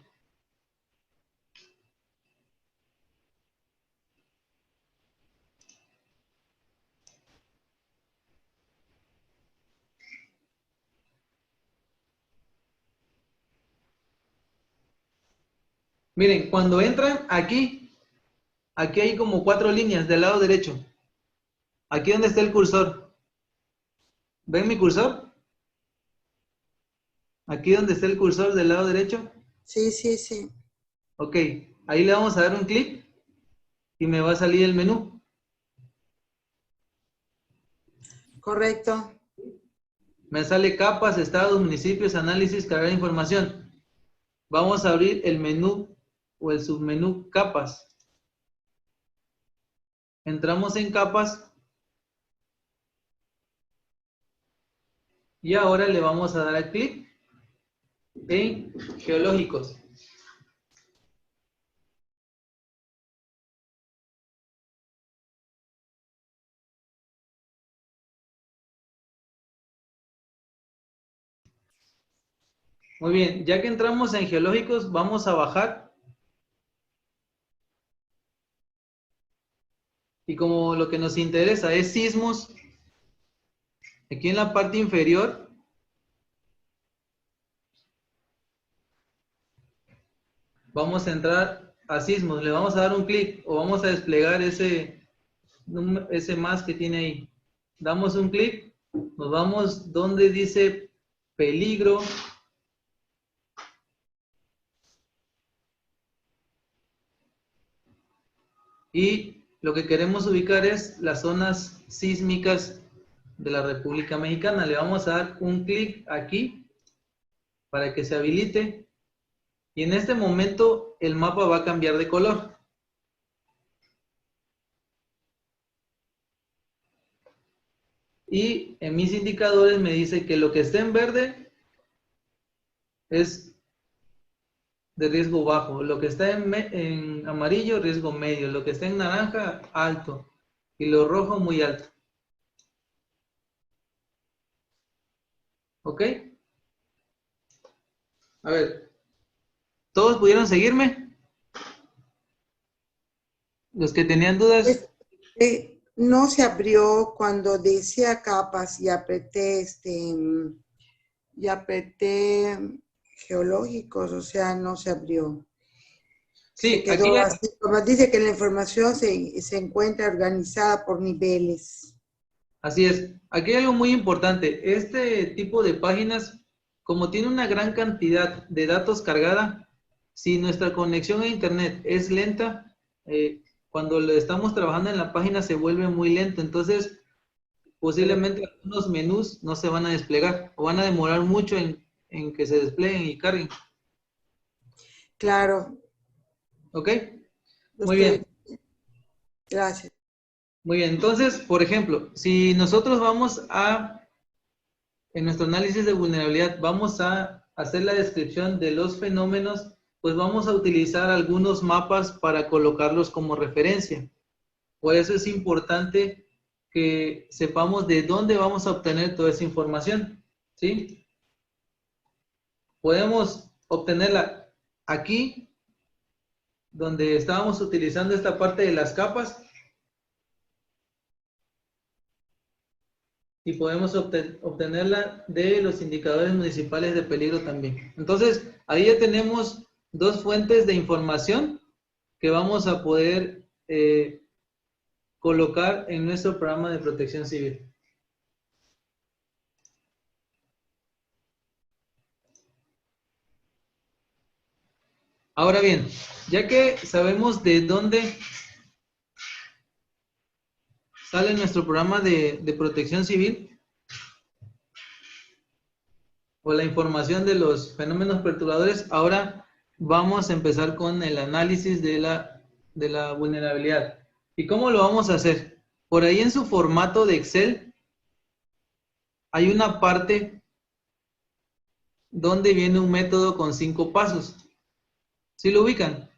Miren, cuando entran aquí hay como 4 líneas del lado derecho. Aquí donde está el cursor. ¿Ven mi cursor? Aquí donde está el cursor del lado derecho. Sí, sí, sí. Ok, ahí le vamos a dar un clic. y me va a salir el menú. Correcto. Me sale capas, estados, municipios, análisis, cargar información. Vamos a abrir el menú o el submenú capas. Entramos en capas y ahora le vamos a dar clic en geológicos. Muy bien, ya que entramos en geológicos, vamos a bajar. Y como lo que nos interesa es sismos, aquí en la parte inferior, vamos a entrar a sismos. Le vamos a dar un clic o vamos a desplegar ese más que tiene ahí. Damos un clic, nos vamos donde dice peligro. Y lo que queremos ubicar es las zonas sísmicas de la República Mexicana. Le vamos a dar un clic aquí para que se habilite. Y en este momento el mapa va a cambiar de color. Y en mis indicadores me dice que lo que está en verde es de riesgo bajo, lo que está en amarillo, riesgo medio, lo que está en naranja, alto, y lo rojo, muy alto. ¿Ok? A ver, ¿todos pudieron seguirme? Los que tenían dudas. No se abrió cuando decía capas y apreté geológicos, o sea, no se abrió. Sí, se quedó aquí así, como dice que la información se encuentra organizada por niveles. así es. Aquí hay algo muy importante. Este tipo de páginas, como tiene una gran cantidad de datos cargada, si nuestra conexión a internet es lenta, cuando lo estamos trabajando en la página se vuelve muy lento. Entonces, posiblemente algunos menús no se van a desplegar o van a demorar mucho en que se desplieguen y carguen. Claro. ¿Ok? Muy bien. Gracias. Muy bien. Entonces, por ejemplo, si nosotros vamos en nuestro análisis de vulnerabilidad, vamos a hacer la descripción de los fenómenos, pues vamos a utilizar algunos mapas para colocarlos como referencia. Por eso es importante que sepamos de dónde vamos a obtener toda esa información, ¿sí? Podemos obtenerla aquí, donde estábamos utilizando esta parte de las capas, y podemos obtenerla de los indicadores municipales de peligro también. Entonces, ahí ya tenemos dos fuentes de información que vamos a poder colocar en nuestro programa de protección civil. Ahora bien, ya que sabemos de dónde sale nuestro programa de protección civil o la información de los fenómenos perturbadores, ahora vamos a empezar con el análisis de la vulnerabilidad. ¿Y cómo lo vamos a hacer? Por ahí en su formato de Excel hay una parte donde viene un método con 5 pasos. ¿Sí lo ubican?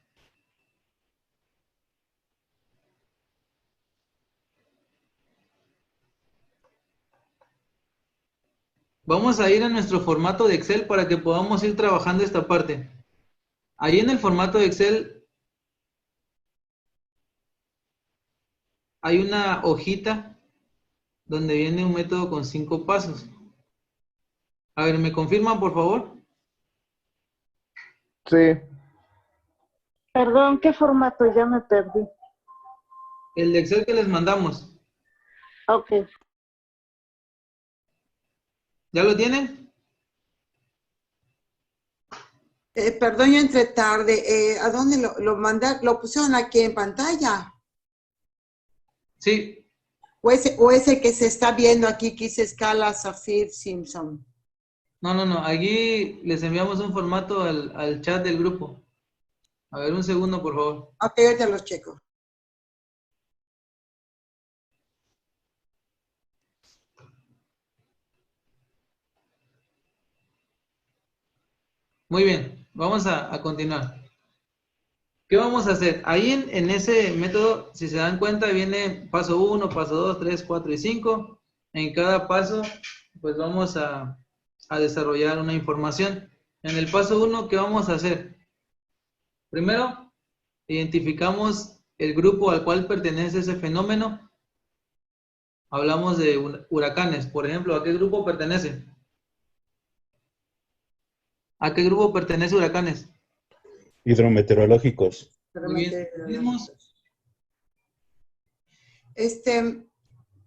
Vamos a ir a nuestro formato de Excel para que podamos ir trabajando esta parte. Ahí en el formato de Excel hay una hojita donde viene un método con 5 pasos. A ver, ¿me confirman, por favor? Sí. Perdón, ¿qué formato? Ya me perdí. El de Excel que les mandamos. Ok. ¿Ya lo tienen? Perdón, yo entré tarde. ¿A dónde lo mandaron? ¿Lo pusieron aquí en pantalla? Sí. ¿O es el que se está viendo aquí, que dice escala Saffir-Simpson? No. Aquí les enviamos un formato al chat del grupo. A ver, un segundo, por favor. Ok, ahorita los checo. Muy bien, vamos a continuar. ¿Qué vamos a hacer? Ahí en ese método, si se dan cuenta, viene paso 1, paso 2, 3, 4 y 5. En cada paso, pues vamos a desarrollar una información. En el paso 1, ¿qué vamos a hacer? Primero, identificamos el grupo al cual pertenece ese fenómeno. Hablamos de huracanes, por ejemplo, ¿a qué grupo pertenece? ¿A qué grupo pertenece huracanes? Hidrometeorológicos. Muy bien.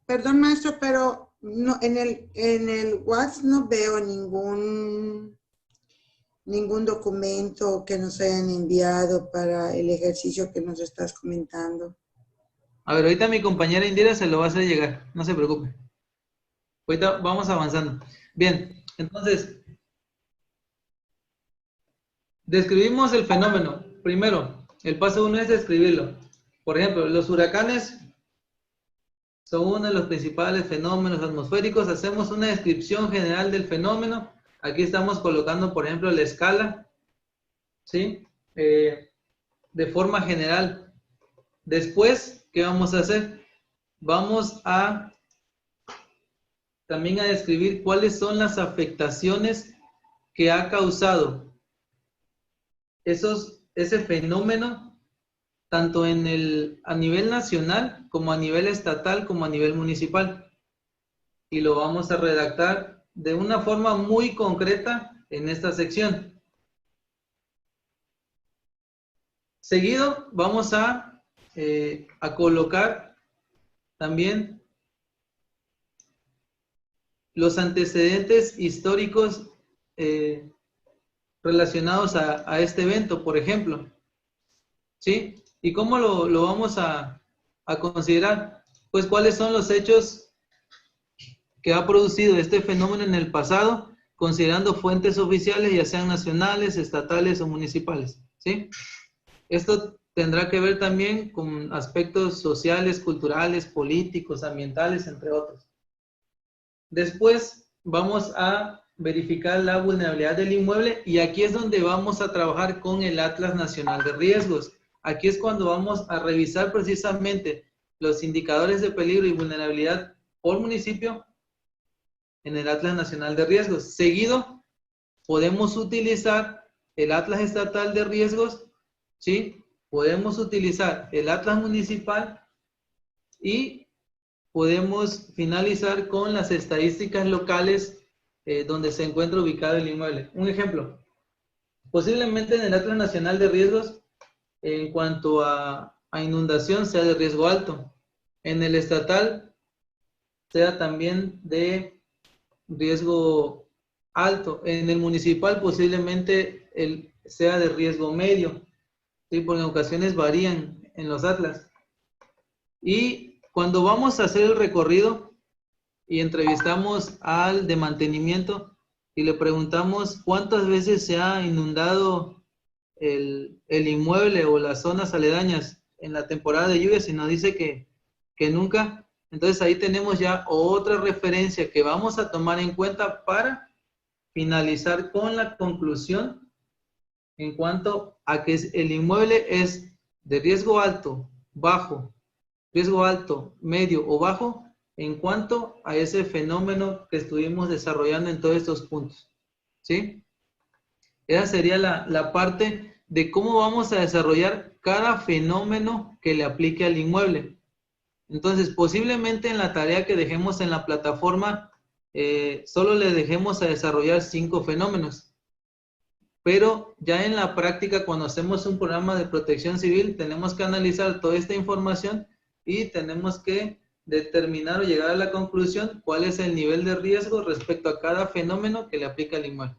Perdón, maestro, pero no, en el WhatsApp no veo ningún documento que nos hayan enviado para el ejercicio que nos estás comentando. A ver, ahorita mi compañera Indira se lo va a hacer llegar, no se preocupe. Ahorita vamos avanzando. Bien, entonces, describimos el fenómeno. Primero, el paso 1 es describirlo. Por ejemplo, los huracanes son uno de los principales fenómenos atmosféricos. Hacemos una descripción general del fenómeno. Aquí estamos colocando, por ejemplo, la escala, ¿sí? De forma general. Después, ¿qué vamos a hacer? Vamos a también a describir cuáles son las afectaciones que ha causado ese fenómeno, tanto a nivel nacional, como a nivel estatal, como a nivel municipal. Y lo vamos a redactar de una forma muy concreta en esta sección. Seguido, vamos a colocar también los antecedentes históricos relacionados a este evento, por ejemplo. ¿Sí? ¿Y cómo lo vamos a considerar? Pues cuáles son los hechos que ha producido este fenómeno en el pasado, considerando fuentes oficiales, ya sean nacionales, estatales o municipales. ¿Sí? Esto tendrá que ver también con aspectos sociales, culturales, políticos, ambientales, entre otros. Después vamos a verificar la vulnerabilidad del inmueble y aquí es donde vamos a trabajar con el Atlas Nacional de Riesgos. Aquí es cuando vamos a revisar precisamente los indicadores de peligro y vulnerabilidad por municipio en el Atlas Nacional de Riesgos. Seguido, podemos utilizar el Atlas Estatal de Riesgos, ¿sí? Podemos utilizar el Atlas Municipal y podemos finalizar con las estadísticas locales donde se encuentra ubicado el inmueble. Un ejemplo, posiblemente en el Atlas Nacional de Riesgos, en cuanto a inundación, sea de riesgo alto. En el estatal, sea también de riesgo alto. En el municipal, posiblemente sea de riesgo medio, ¿sí? Porque en ocasiones varían en los atlas. Y cuando vamos a hacer el recorrido y entrevistamos al de mantenimiento y le preguntamos cuántas veces se ha inundado el inmueble o las zonas aledañas en la temporada de lluvias, y nos dice que nunca, entonces ahí tenemos ya otra referencia que vamos a tomar en cuenta para finalizar con la conclusión en cuanto a que el inmueble es de riesgo alto, bajo, riesgo alto, medio o bajo, en cuanto a ese fenómeno que estuvimos desarrollando en todos estos puntos. ¿Sí? Esa sería la parte de cómo vamos a desarrollar cada fenómeno que le aplique al inmueble. Entonces, posiblemente en la tarea que dejemos en la plataforma, solo le dejemos a desarrollar 5 fenómenos. Pero ya en la práctica, cuando hacemos un programa de protección civil, tenemos que analizar toda esta información y tenemos que determinar o llegar a la conclusión cuál es el nivel de riesgo respecto a cada fenómeno que le aplica al inmueble.